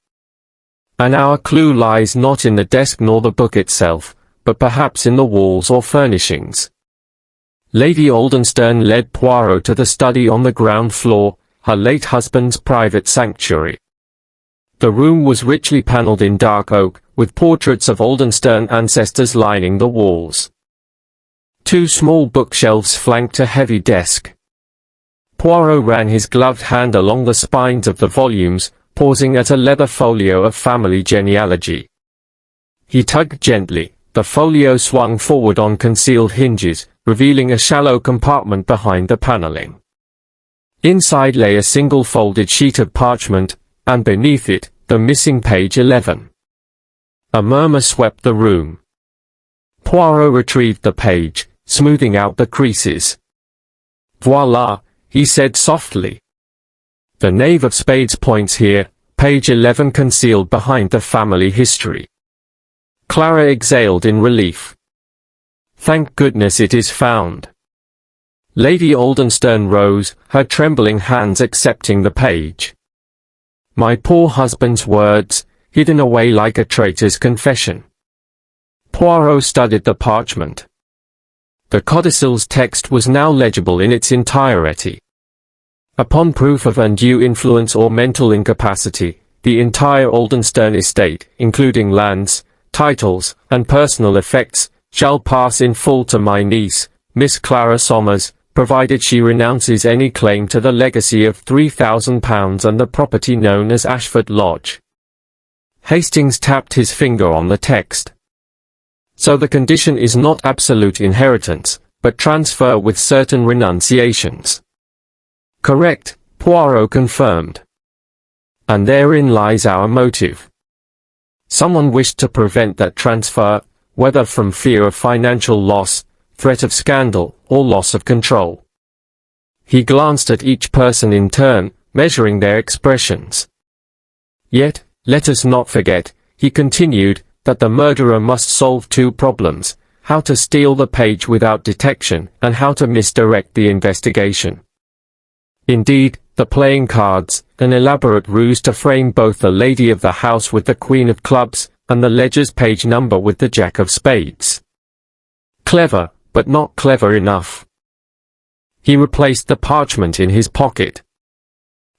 And our clue lies not in the desk nor the book itself, but perhaps in the walls or furnishings. Lady Aldenstone led Poirot to the study on the ground floor, her late husband's private sanctuary. The room was richly panelled in dark oak, with portraits of Aldenstone ancestors lining the walls. Two small bookshelves flanked a heavy desk. Poirot ran his gloved hand along the spines of the volumes, pausing at a leather folio of family genealogy. He tugged gently. The folio swung forward on concealed hinges, revealing a shallow compartment behind the panelling. Inside lay a single folded sheet of parchment, and beneath it, the missing page 11. A murmur swept the room. Poirot retrieved the page, smoothing out the creases. "Voila," he said softly. "The knave of spades points here, page 11 concealed behind the family history." Clara exhaled in relief. "Thank goodness it is found." Lady Aldenstern rose, her trembling hands accepting the page. "My poor husband's words, hidden away like a traitor's confession." Poirot studied the parchment. The codicils text was now legible in its entirety. Upon proof of undue influence or mental incapacity, the entire Aldenstern estate, including lands, titles, and personal effects, shall pass in full to my niece, Miss Clara Somers, provided she renounces any claim to the legacy of £3,000 and the property known as Ashford Lodge. Hastings tapped his finger on the text. "So the condition is not absolute inheritance, but transfer with certain renunciations." "Correct," Poirot confirmed. "And therein lies our motive. Someone wished to prevent that transfer, whether from fear of financial loss, threat of scandal, or loss of control." He glanced at each person in turn, measuring their expressions. "Yet, let us not forget," he continued, "that the murderer must solve two problems: how to steal the page without detection, and how to misdirect the investigation. Indeed, the playing cards, an elaborate ruse to frame both the lady of the house with the queen of clubs, and the ledger's page number with the jack of spades. Clever, but not clever enough." He replaced the parchment in his pocket.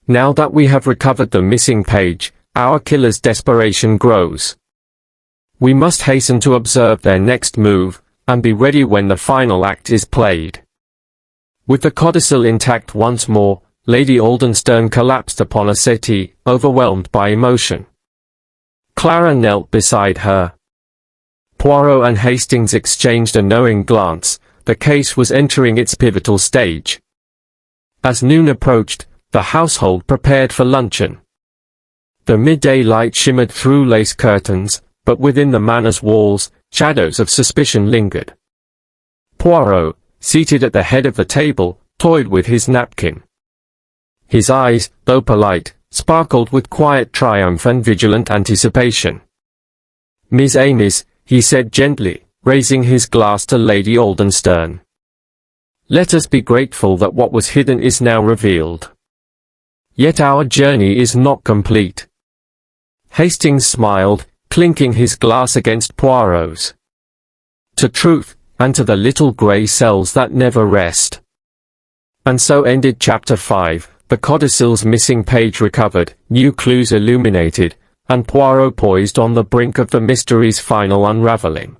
"Now that we have recovered the missing page, our killer's desperation grows. We must hasten to observe their next move, and be ready when the final act is played." With the codicil intact once more, Lady Aldenstern collapsed upon a settee, overwhelmed by emotion. Clara knelt beside her. Poirot and Hastings exchanged a knowing glance. The case was entering its pivotal stage. As noon approached, the household prepared for luncheon. The midday light shimmered through lace curtains, but within the manor's walls, shadows of suspicion lingered. Poirot, seated at the head of the table, toyed with his napkin. His eyes, though polite, sparkled with quiet triumph and vigilant anticipation. "Miss Amis," he said gently, raising his glass to Lady Aldenstern. "Let us be grateful that what was hidden is now revealed. Yet our journey is not complete." Hastings smiled, clinking his glass against Poirot's. "To truth, and to the little grey cells that never rest." And so ended Chapter 5, the codicil's missing page recovered, new clues illuminated, and Poirot poised on the brink of the mystery's final unraveling.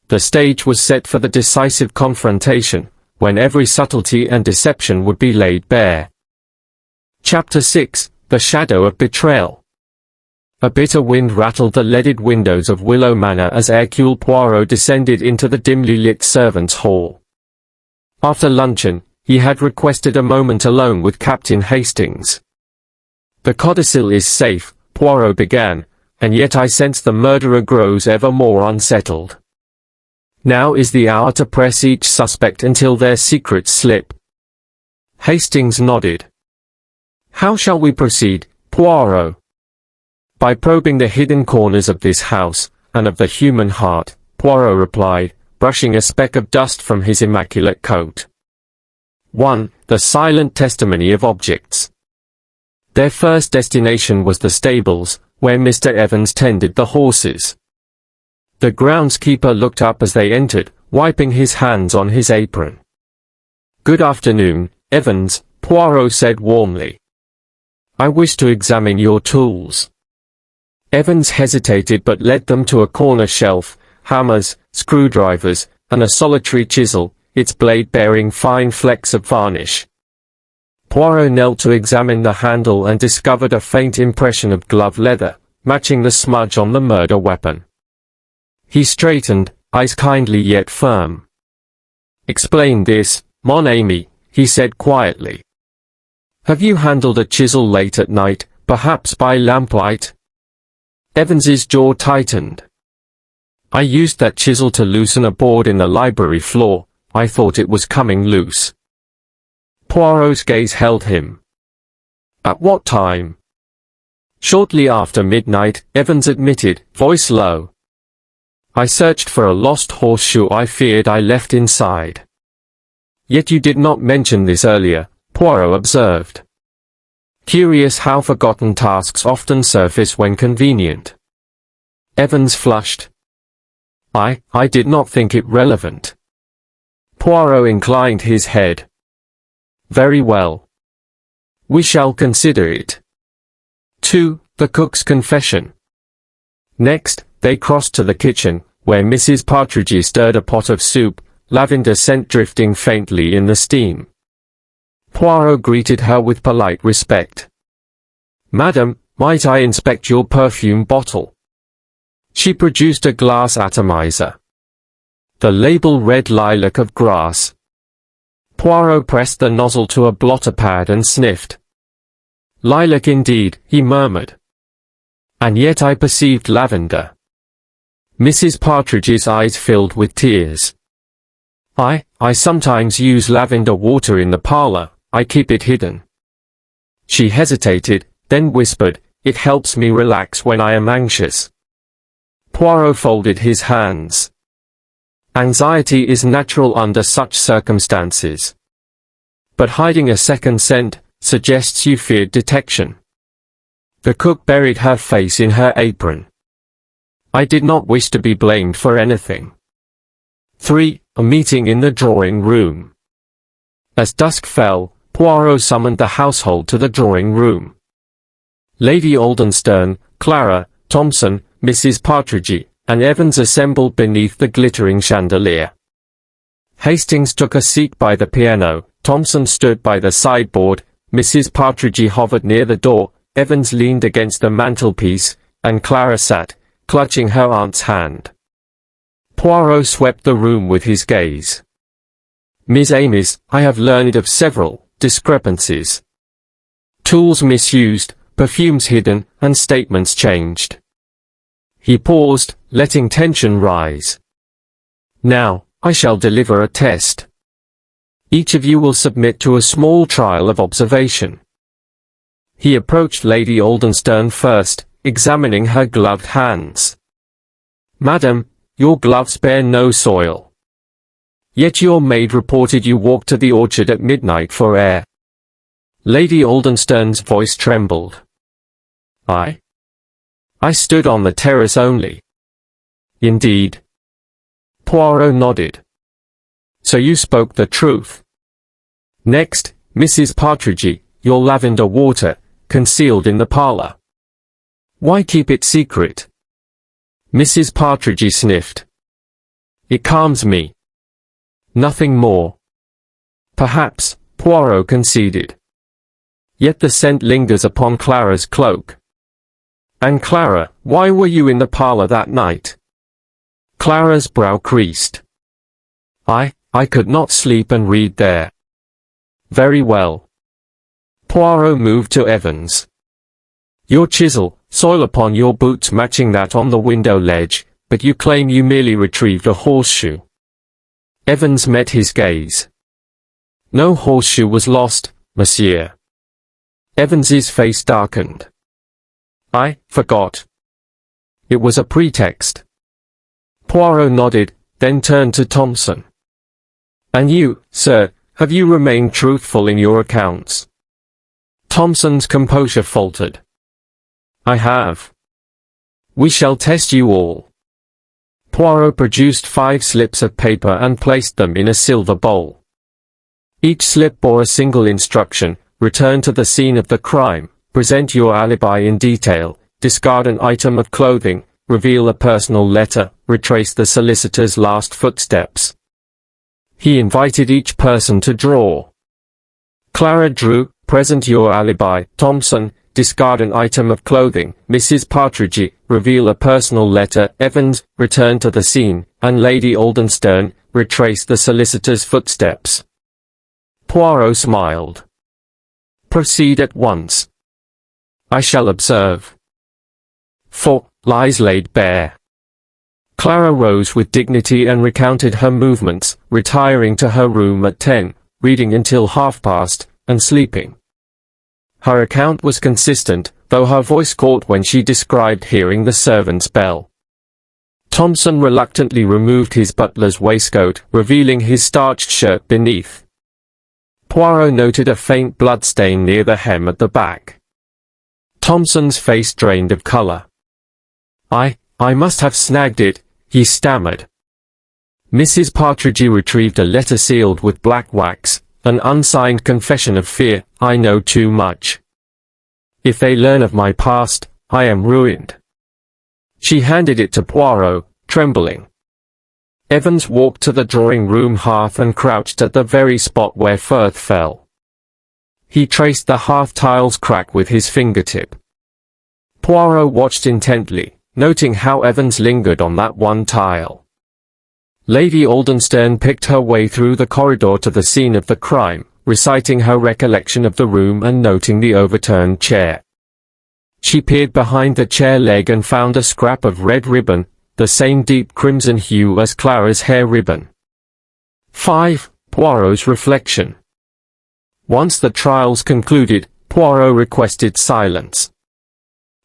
The stage was set for the decisive confrontation, when every subtlety and deception would be laid bare. Chapter 6, The Shadow of Betrayal. A bitter wind rattled the leaded windows of Willow Manor as Hercule Poirot descended into the dimly lit servants' hall. After luncheon, he had requested a moment alone with Captain Hastings. "The codicil is safe," Poirot began, "and yet I sense the murderer grows ever more unsettled. Now is the hour to press each suspect until their secrets slip." Hastings nodded. "How shall we proceed, Poirot?" "By probing the hidden corners of this house, and of the human heart," Poirot replied, brushing a speck of dust from his immaculate coat. 1. The silent testimony of objects. Their first destination was the stables, where Mr. Evans tended the horses. The groundskeeper looked up as they entered, wiping his hands on his apron. "Good afternoon, Evans," Poirot said warmly. "I wish to examine your tools." Evans hesitated but led them to a corner shelf, hammers, screwdrivers, and a solitary chisel, its blade bearing fine flecks of varnish. Poirot knelt to examine the handle and discovered a faint impression of glove leather, matching the smudge on the murder weapon. He straightened, eyes kindly yet firm. "Explain this, mon ami," he said quietly. "Have you handled a chisel late at night, perhaps by lamplight?" Evans's jaw tightened. I used that chisel to loosen a board in the library floor. I thought it was coming loose. Poirot's gaze held him. At what time? Shortly after midnight, Evans admitted, voice low. I searched for a lost horseshoe I feared I left inside. Yet you did not mention this earlier, Poirot observed. Curious how forgotten tasks often surface when convenient. Evans flushed. I did not think it relevant. Poirot inclined his head. Very well. We shall consider it. 2. The cook's confession. Next, they crossed to the kitchen, where Mrs. Partridge stirred a pot of soup, lavender scent drifting faintly in the steam. Poirot greeted her with polite respect. Madam, might I inspect your perfume bottle? She produced a glass atomizer. The label read lilac of grass. Poirot pressed the nozzle to a blotter pad and sniffed. Lilac indeed, he murmured. And yet I perceived lavender. Mrs. Partridge's eyes filled with tears. I sometimes use lavender water in the parlor. I keep it hidden. She hesitated, then whispered, it helps me relax when I am anxious. Poirot folded his hands. Anxiety is natural under such circumstances. But hiding a second scent suggests you feared detection. The cook buried her face in her apron. I did not wish to be blamed for anything. 3. A meeting in the drawing room. As dusk fell, Poirot summoned the household to the drawing room. Lady Aldenstern, Clara, Thompson, Mrs. Partridge, and Evans assembled beneath the glittering chandelier. Hastings took a seat by the piano, Thompson stood by the sideboard, Mrs. Partridge hovered near the door, Evans leaned against the mantelpiece, and Clara sat, clutching her aunt's hand. Poirot swept the room with his gaze. Miss Amis, I have learned of several discrepancies. Tools misused, perfumes hidden, and statements changed. He paused, letting tension rise. Now, I shall deliver a test. Each of you will submit to a small trial of observation. He approached Lady Aldenstern first, examining her gloved hands. Madam, your gloves bear no soil. Yet your maid reported you walked to the orchard at midnight for air. Lady Aldenstern's voice trembled. I stood on the terrace only. Indeed. Poirot nodded. So you spoke the truth. Next, Mrs. Partridge, your lavender water, concealed in the parlor. Why keep it secret? Mrs. Partridge sniffed. It calms me. Nothing more. Perhaps, Poirot conceded. Yet the scent lingers upon Clara's cloak. And Clara, why were you in the parlor that night? Clara's brow creased. I could not sleep and read there. Very well. Poirot moved to Evans. Your chisel, soil upon your boots matching that on the window ledge, but you claim you merely retrieved a horseshoe. Evans met his gaze. No horseshoe was lost, monsieur. Evans's face darkened. I forgot. It was a pretext. Poirot nodded, then turned to Thompson. And you, sir, have you remained truthful in your accounts? Thompson's composure faltered. I have. We shall test you all. Poirot produced 5 slips of paper and placed them in a silver bowl. Each slip bore a single instruction: return to the scene of the crime, present your alibi in detail, discard an item of clothing, reveal a personal letter, retrace the solicitor's last footsteps. He invited each person to draw. Clara drew, present your alibi. Thompson, discard an item of clothing. Mrs. Partridge, reveal a personal letter. Evans, return to the scene. And Lady Aldenstern, retrace the solicitor's footsteps. Poirot smiled. Proceed at once. I shall observe. 4. lies laid bare. Clara rose with dignity and recounted her movements, retiring to her room at 10, reading until past, and sleeping. Her account was consistent, though her voice caught when she described hearing the servant's bell. Thompson reluctantly removed his butler's waistcoat, revealing his starched shirt beneath. Poirot noted a faint blood stain near the hem at the back. Thompson's face drained of color. I must have snagged it, he stammered. Mrs. Partridge retrieved a letter sealed with black wax, an unsigned confession of fear. I know too much. If they learn of my past, I am ruined. She handed it to Poirot, trembling. Evans walked to the drawing-room hearth and crouched at the very spot where Firth fell. He traced the hearth tile's crack with his fingertip. Poirot watched intently, noting how Evans lingered on that one tile. Lady Aldenstern picked her way through the corridor to the scene of the crime, reciting her recollection of the room and noting the overturned chair. She peered behind the chair leg and found a scrap of red ribbon, the same deep crimson hue as Clara's hair ribbon. 5. Poirot's reflection. Once the trials concluded, Poirot requested silence.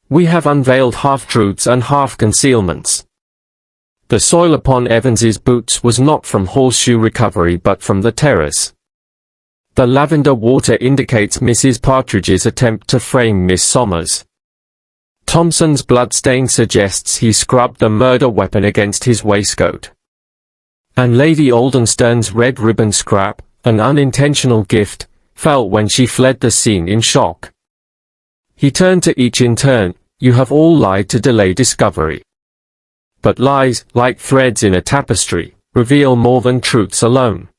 We have unveiled half-truths and half-concealments. The soil upon Evans's boots was not from horseshoe recovery but from the terrace. The lavender water indicates Mrs. Partridge's attempt to frame Miss Somers. Thompson's bloodstain suggests he scrubbed the murder weapon against his waistcoat. And Lady Aldenstern's red ribbon scrap, an unintentional gift, fell when she fled the scene in shock. He turned to each in turn. You have all lied to delay discovery. But lies, like threads in a tapestry, reveal more than truths alone.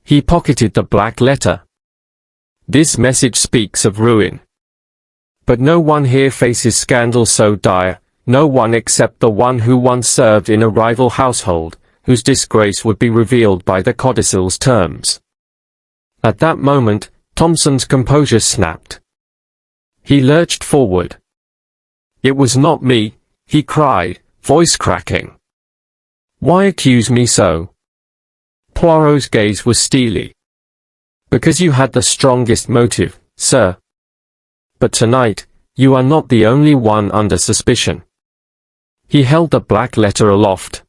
He pocketed the black letter. This message speaks of ruin. But no one here faces scandal so dire, no one except the one who once served in a rival household, whose disgrace would be revealed by the codicils' terms. At that moment, Thompson's composure snapped. He lurched forward. It was not me, he cried, voice cracking. Why accuse me so? Poirot's gaze was steely. Because you had the strongest motive, sir. But tonight, you are not the only one under suspicion. He held the black letter aloft.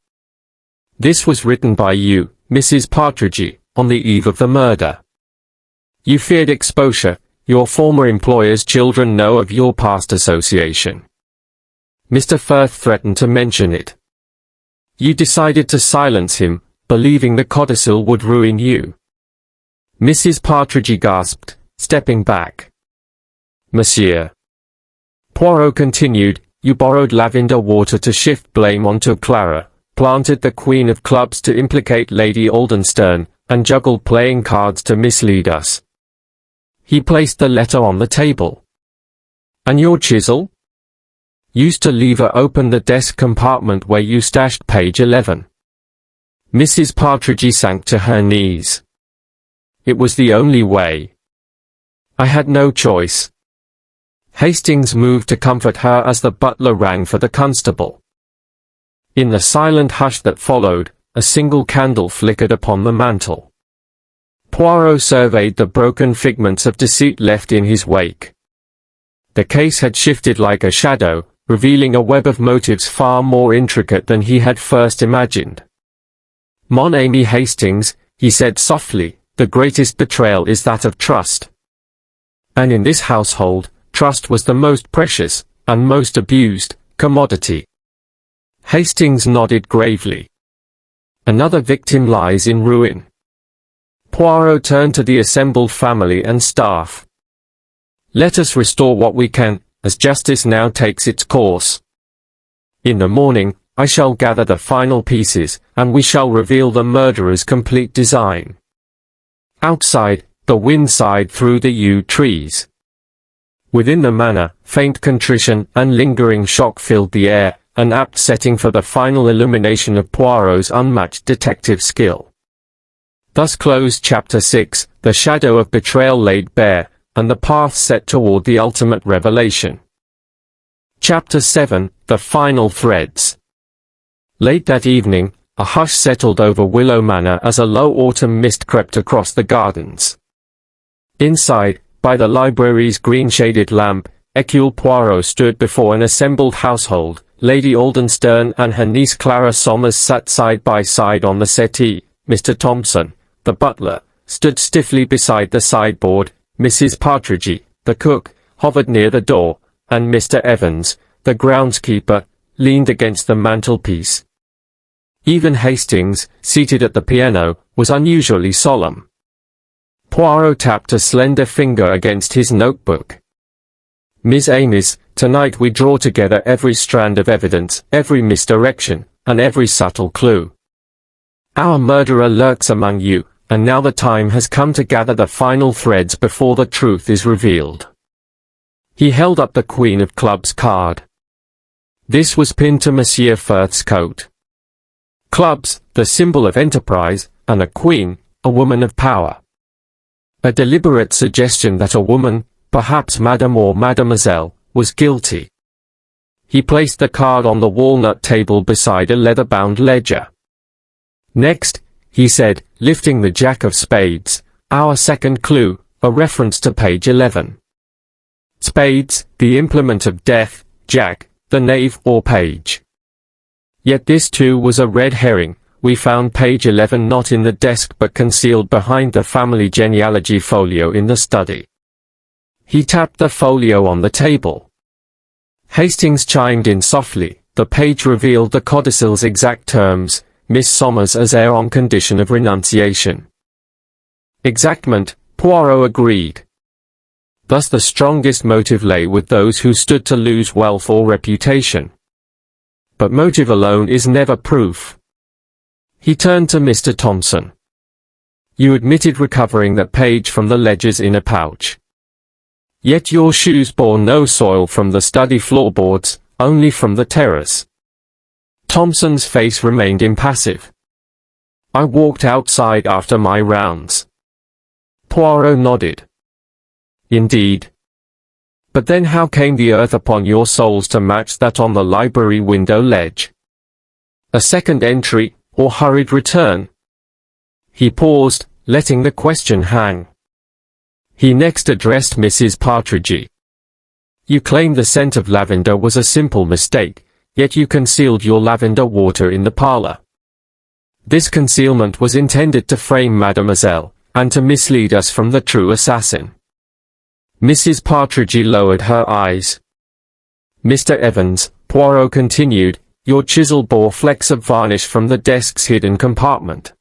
This was written by you, Mrs. Partridge, on the eve of the murder. You feared exposure. Your former employer's children know of your past association. Mr. Firth threatened to mention it. You decided to silence him, believing the codicil would ruin you. Mrs. Partridge gasped, stepping back. Monsieur. Poirot continued, you borrowed lavender water to shift blame onto Clara, planted the Queen of Clubs to implicate Lady Aldenstern, and juggled playing cards to mislead us. He placed the letter on the table. And your chisel? Used to lever open the desk compartment where you stashed page 11. Mrs. Partridge sank to her knees. It was the only way. I had no choice. Hastings moved to comfort her as the butler rang for the constable. In the silent hush that followed, a single candle flickered upon the mantel. Poirot surveyed the broken figments of deceit left in his wake. The case had shifted like a shadow, revealing a web of motives far more intricate than he had first imagined. Mon ami Hastings, he said softly, the greatest betrayal is that of trust. And in this household, trust was the most precious, and most abused, commodity. Hastings nodded gravely. Another victim lies in ruin. Poirot turned to the assembled family and staff. Let us restore what we can, as justice now takes its course. In the morning, I shall gather the final pieces, and we shall reveal the murderer's complete design. Outside, the wind sighed through the yew trees. Within the manor, faint contrition and lingering shock filled the air, an apt setting for the final illumination of Poirot's unmatched detective skill. Thus closed Chapter 6, the shadow of betrayal laid bare, and the path set toward the ultimate revelation. Chapter 7, the final threads. Late that evening, a hush settled over Willow Manor as a low autumn mist crept across the gardens. Inside, by the library's green-shaded lamp, Hercule Poirot stood before an assembled household. Lady Aldenstern and her niece Clara Somers sat side by side on the settee. Mr. Thompson, the butler, stood stiffly beside the sideboard. Mrs. Partridge, the cook, hovered near the door, and Mr. Evans, the groundskeeper, leaned against the mantelpiece. Even Hastings, seated at the piano, was unusually solemn. Poirot tapped a slender finger against his notebook. "Miss Amis, tonight we draw together every strand of evidence, every misdirection, and every subtle clue. Our murderer lurks among you, and now the time has come to gather the final threads before the truth is revealed." He held up the Queen of Clubs card. This was pinned to Monsieur Firth's coat. Clubs, the symbol of enterprise, and a queen, a woman of power. A deliberate suggestion that a woman, perhaps Madame or Mademoiselle, was guilty. He placed the card on the walnut table beside a leather-bound ledger. "Next," he said, lifting the Jack of Spades, "our second clue, a reference to page 11. Spades, the implement of death, Jack, the knave or page. Yet this too was a red herring. We found page 11 not in the desk but concealed behind the family genealogy folio in the study." He tapped the folio on the table. Hastings chimed in softly. The page revealed the codicils' exact terms, Miss Somers as heir on condition of renunciation. "Exactment," Poirot agreed. Thus the strongest motive lay with those who stood to lose wealth or reputation. But motive alone is never proof. He turned to Mr. Thompson. "You admitted recovering that page from the ledgers in a pouch. Yet your shoes bore no soil from the study floorboards, only from the terrace." Thompson's face remained impassive. "I walked outside after my rounds." Poirot nodded. "Indeed. But then how came the earth upon your soles to match that on the library window ledge? A second entry, or hurried return?" He paused, letting the question hang. He next addressed Mrs. Partridge. "You claim the scent of lavender was a simple mistake, yet you concealed your lavender water in the parlor. This concealment was intended to frame Mademoiselle, and to mislead us from the true assassin." Mrs. Partridge lowered her eyes. "Mr. Evans," Poirot continued, "your chisel bore flecks of varnish from the desk's hidden compartment.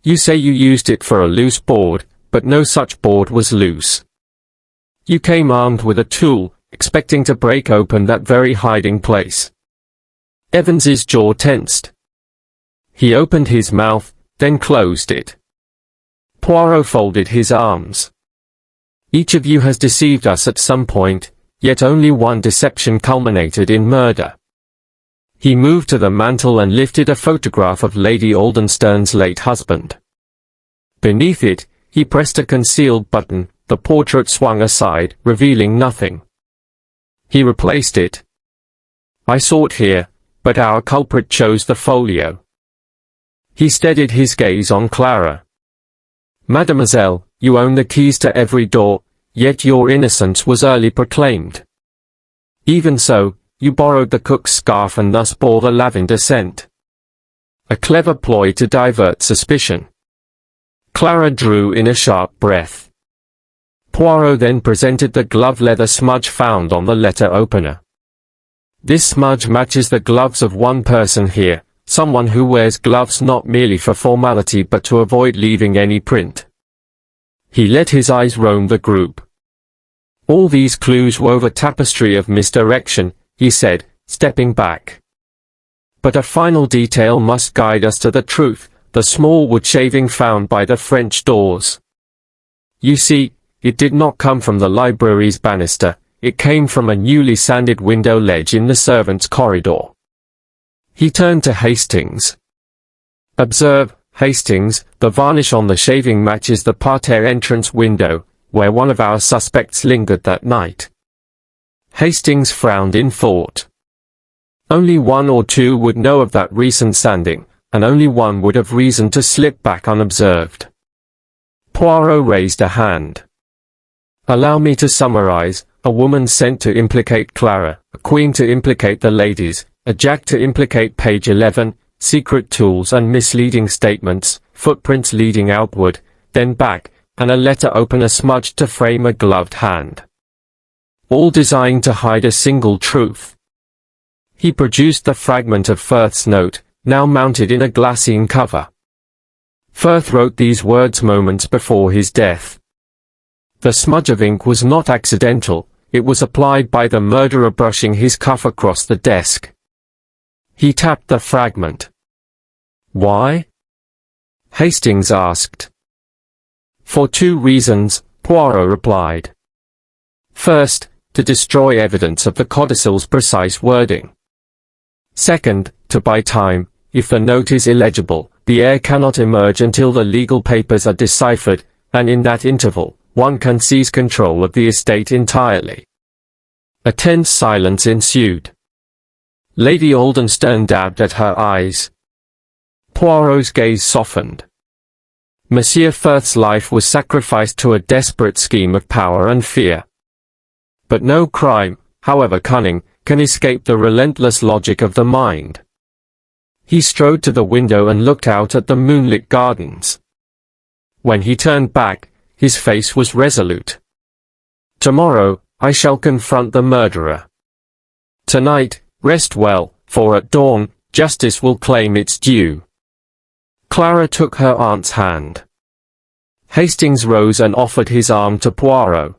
You say you used it for a loose board, but no such board was loose. You came armed with a tool, expecting to break open that very hiding place." Evans's jaw tensed. He opened his mouth, then closed it. Poirot folded his arms. "Each of you has deceived us at some point, yet only one deception culminated in murder." He moved to the mantel and lifted a photograph of Lady Aldenstern's late husband. Beneath it, he pressed a concealed button. The portrait swung aside, revealing nothing. He replaced it. "I sought here, but our culprit chose the folio." He steadied his gaze on Clara. "Mademoiselle, you own the keys to every door, yet your innocence was early proclaimed. Even so, you borrowed the cook's scarf and thus bore the lavender scent. A clever ploy to divert suspicion." Clara drew in a sharp breath. Poirot then presented the glove-leather smudge found on the letter opener. "This smudge matches the gloves of one person here, someone who wears gloves not merely for formality but to avoid leaving any print." He let his eyes roam the group. "All these clues wove a tapestry of misdirection," he said, stepping back. "But a final detail must guide us to the truth, the small wood shaving found by the French doors. You see, it did not come from the library's banister, it came from a newly sanded window ledge in the servants' corridor." He turned to Hastings. "Observe, Hastings, the varnish on the shaving matches the parterre entrance window, where one of our suspects lingered that night." Hastings frowned in thought. Only one or two would know of that recent sanding, and only one would have reason to slip back unobserved. Poirot raised a hand. Allow me to summarize: a woman sent to implicate Clara, a queen to implicate the ladies, a jack to implicate page 11, secret tools and misleading statements, footprints leading outward, then back, and a letter opener smudged to frame a gloved hand. All designed to hide a single truth. He produced the fragment of Firth's note, now mounted in a glassine cover. Firth wrote these words moments before his death. The smudge of ink was not accidental, it was applied by the murderer brushing his cuff across the desk. He tapped the fragment. Why? Hastings asked. For two reasons, Poirot replied. First, to destroy evidence of the codicil's precise wording. Second, to buy time. If the note is illegible, the heir cannot emerge until the legal papers are deciphered, and in that interval, one can seize control of the estate entirely. A tense silence ensued. Lady Aldenstern dabbed at her eyes. Poirot's gaze softened. Monsieur Firth's life was sacrificed to a desperate scheme of power and fear. But no crime, however cunning, can escape the relentless logic of the mind. He strode to the window and looked out at the moonlit gardens. When he turned back, his face was resolute. Tomorrow, I shall confront the murderer. Tonight, rest well, for at dawn, justice will claim its due. Clara took her aunt's hand. Hastings rose and offered his arm to Poirot.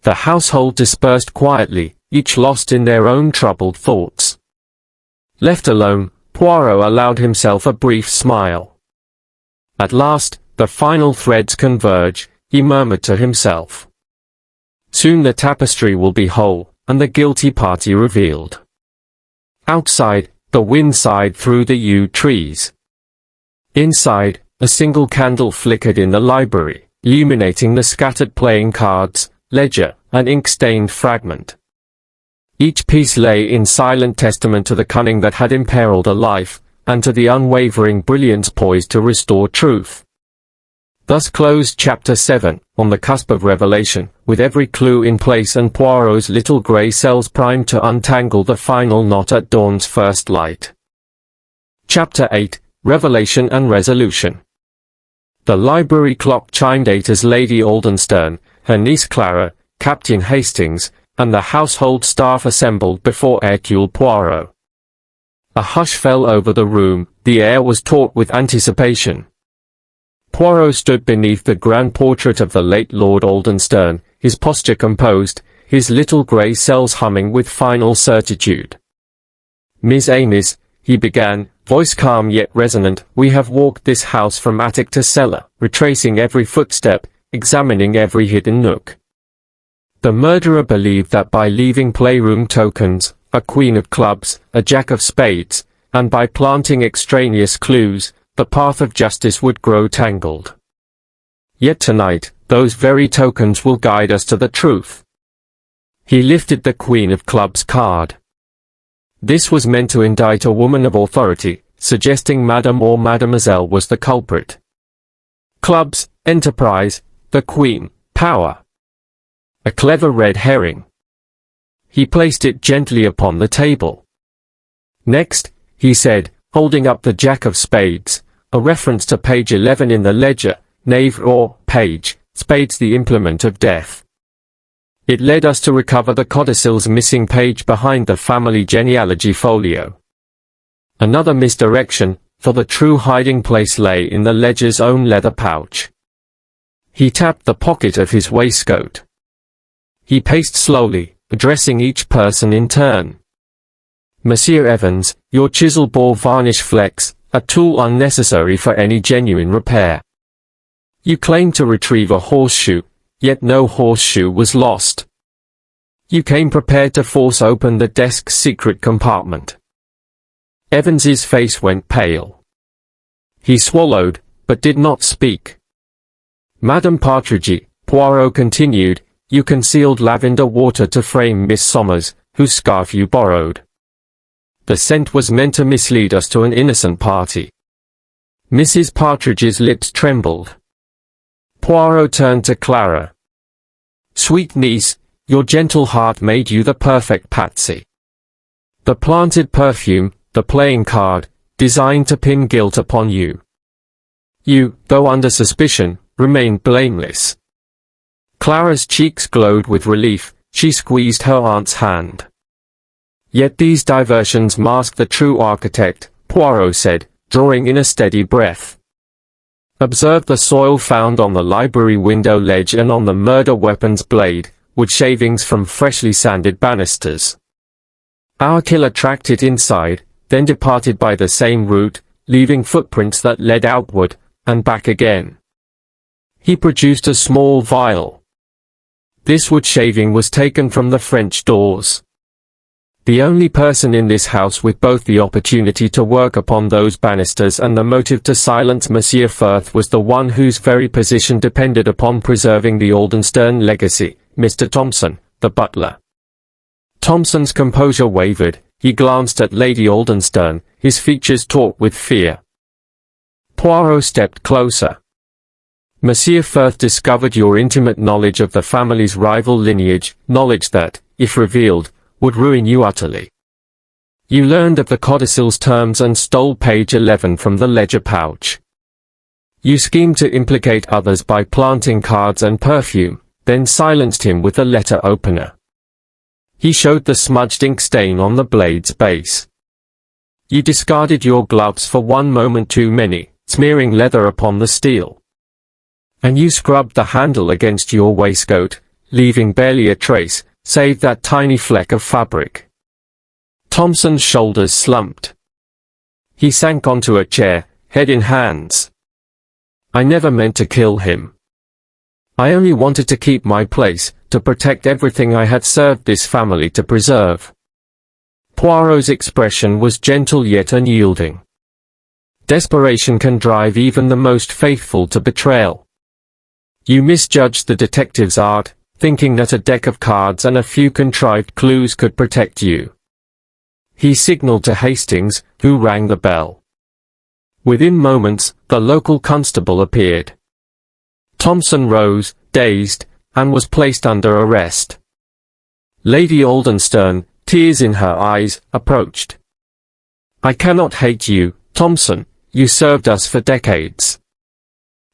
The household dispersed quietly, each lost in their own troubled thoughts. Left alone, Poirot allowed himself a brief smile. At last, the final threads converge, he murmured to himself. Soon the tapestry will be whole, and the guilty party revealed. Outside, the wind sighed through the yew trees. Inside, a single candle flickered in the library, illuminating the scattered playing cards, ledger, and ink-stained fragment. Each piece lay in silent testament to the cunning that had imperiled a life, and to the unwavering brilliance poised to restore truth. Thus closed Chapter 7, on the cusp of revelation, with every clue in place and Poirot's little grey cells primed to untangle the final knot at dawn's first light. Chapter 8, Revelation and Resolution. The library clock chimed 8 as Lady Aldenstern, her niece Clara, Captain Hastings, and the household staff assembled before Hercule Poirot. A hush fell over the room, the air was taut with anticipation. Poirot stood beneath the grand portrait of the late Lord Aldenstern, his posture composed, his little grey cells humming with final certitude. Miss Amis, he began, voice calm yet resonant, we have walked this house from attic to cellar, retracing every footstep, examining every hidden nook. The murderer believed that by leaving playroom tokens, a queen of clubs, a jack of spades, and by planting extraneous clues, the path of justice would grow tangled. Yet tonight, those very tokens will guide us to the truth. He lifted the Queen of Clubs card. This was meant to indict a woman of authority, suggesting Madame or Mademoiselle was the culprit. Clubs, enterprise, the Queen, power. A clever red herring. He placed it gently upon the table. Next, he said, holding up the Jack of Spades, a reference to page 11 in the ledger, knave or page, spades the implement of death. It led us to recover the codicils missing page behind the family genealogy folio. Another misdirection, for the true hiding place lay in the ledger's own leather pouch. He tapped the pocket of his waistcoat. He paced slowly, addressing each person in turn. Monsieur Evans, your chisel bore varnish flecks, a tool unnecessary for any genuine repair. You claimed to retrieve a horseshoe, yet no horseshoe was lost. You came prepared to force open the desk's secret compartment. Evans's face went pale. He swallowed, but did not speak. Madame Partridge, Poirot continued, you concealed lavender water to frame Miss Somers, whose scarf you borrowed. The scent was meant to mislead us to an innocent party. Mrs. Partridge's lips trembled. Poirot turned to Clara. Sweet niece, your gentle heart made you the perfect patsy. The planted perfume, the playing card, designed to pin guilt upon you. You, though under suspicion, remained blameless. Clara's cheeks glowed with relief. She squeezed her aunt's hand. Yet these diversions mask the true architect, Poirot said, drawing in a steady breath. Observe the soil found on the library window ledge and on the murder weapon's blade, wood shavings from freshly sanded banisters. Our killer tracked it inside, then departed by the same route, leaving footprints that led outward, and back again. He produced a small vial. This wood shaving was taken from the French doors. The only person in this house with both the opportunity to work upon those banisters and the motive to silence Monsieur Firth was the one whose very position depended upon preserving the Oldenstern legacy, Mr. Thompson, the butler. Thompson's composure wavered. He glanced at Lady Oldenstern, his features taut with fear. Poirot stepped closer. Monsieur Firth discovered your intimate knowledge of the family's rival lineage, knowledge that, if revealed, would ruin you utterly. You learned of the codicils terms and stole page 11 from the ledger pouch. You schemed to implicate others by planting cards and perfume, then silenced him with a letter opener. He showed the smudged ink stain on the blade's base. You discarded your gloves for one moment too many, smearing leather upon the steel. And you scrubbed the handle against your waistcoat, leaving barely a trace, save that tiny fleck of fabric. Thompson's shoulders slumped. He sank onto a chair, head in hands. I never meant to kill him. I only wanted to keep my place, to protect everything I had served this family to preserve. Poirot's expression was gentle yet unyielding. Desperation can drive even the most faithful to betrayal. You misjudged the detective's art, thinking that a deck of cards and a few contrived clues could protect you. He signaled to Hastings, who rang the bell. Within moments, the local constable appeared. Thompson rose, dazed, and was placed under arrest. Lady Oldenstern, tears in her eyes, approached. I cannot hate you, Thompson, you served us for decades.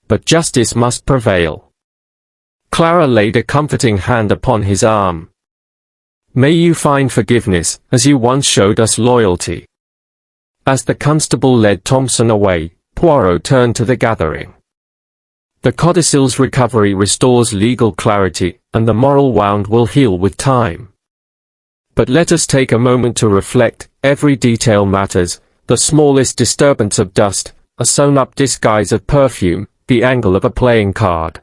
But justice must prevail. Clara laid a comforting hand upon his arm. May you find forgiveness, as you once showed us loyalty. As the constable led Thompson away, Poirot turned to the gathering. The codicils recovery restores legal clarity, and the moral wound will heal with time. But let us take a moment to reflect. Every detail matters, the smallest disturbance of dust, a sewn-up disguise of perfume, the angle of a playing card.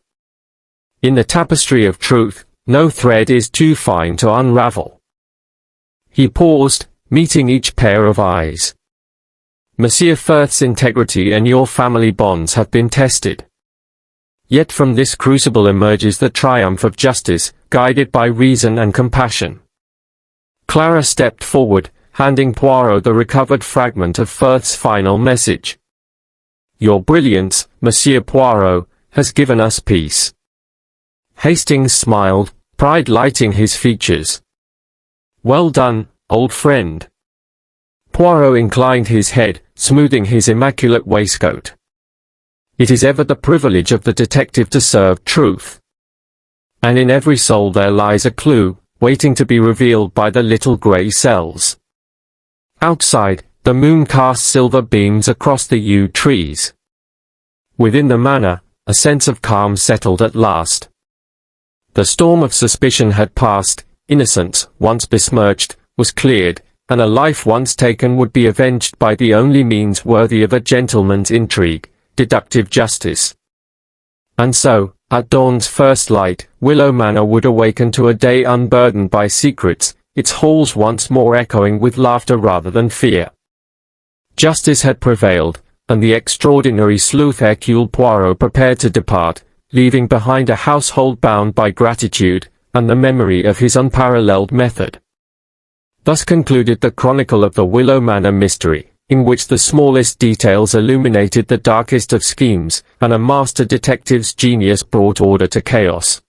In the tapestry of truth, no thread is too fine to unravel. He paused, meeting each pair of eyes. Monsieur Firth's integrity and your family bonds have been tested. Yet from this crucible emerges the triumph of justice, guided by reason and compassion. Clara stepped forward, handing Poirot the recovered fragment of Firth's final message. Your brilliance, Monsieur Poirot, has given us peace. Hastings smiled, pride lighting his features. Well done, old friend. Poirot inclined his head, smoothing his immaculate waistcoat. It is ever the privilege of the detective to serve truth. And in every soul there lies a clue, waiting to be revealed by the little grey cells. Outside, the moon cast silver beams across the yew trees. Within the manor, a sense of calm settled at last. The storm of suspicion had passed, innocence, once besmirched, was cleared, and a life once taken would be avenged by the only means worthy of a gentleman's intrigue, deductive justice. And so, at dawn's first light, Willow Manor would awaken to a day unburdened by secrets, its halls once more echoing with laughter rather than fear. Justice had prevailed, and the extraordinary sleuth Hercule Poirot prepared to depart, leaving behind a household bound by gratitude, and the memory of his unparalleled method. Thus concluded the chronicle of the Willow Manor mystery, in which the smallest details illuminated the darkest of schemes, and a master detective's genius brought order to chaos.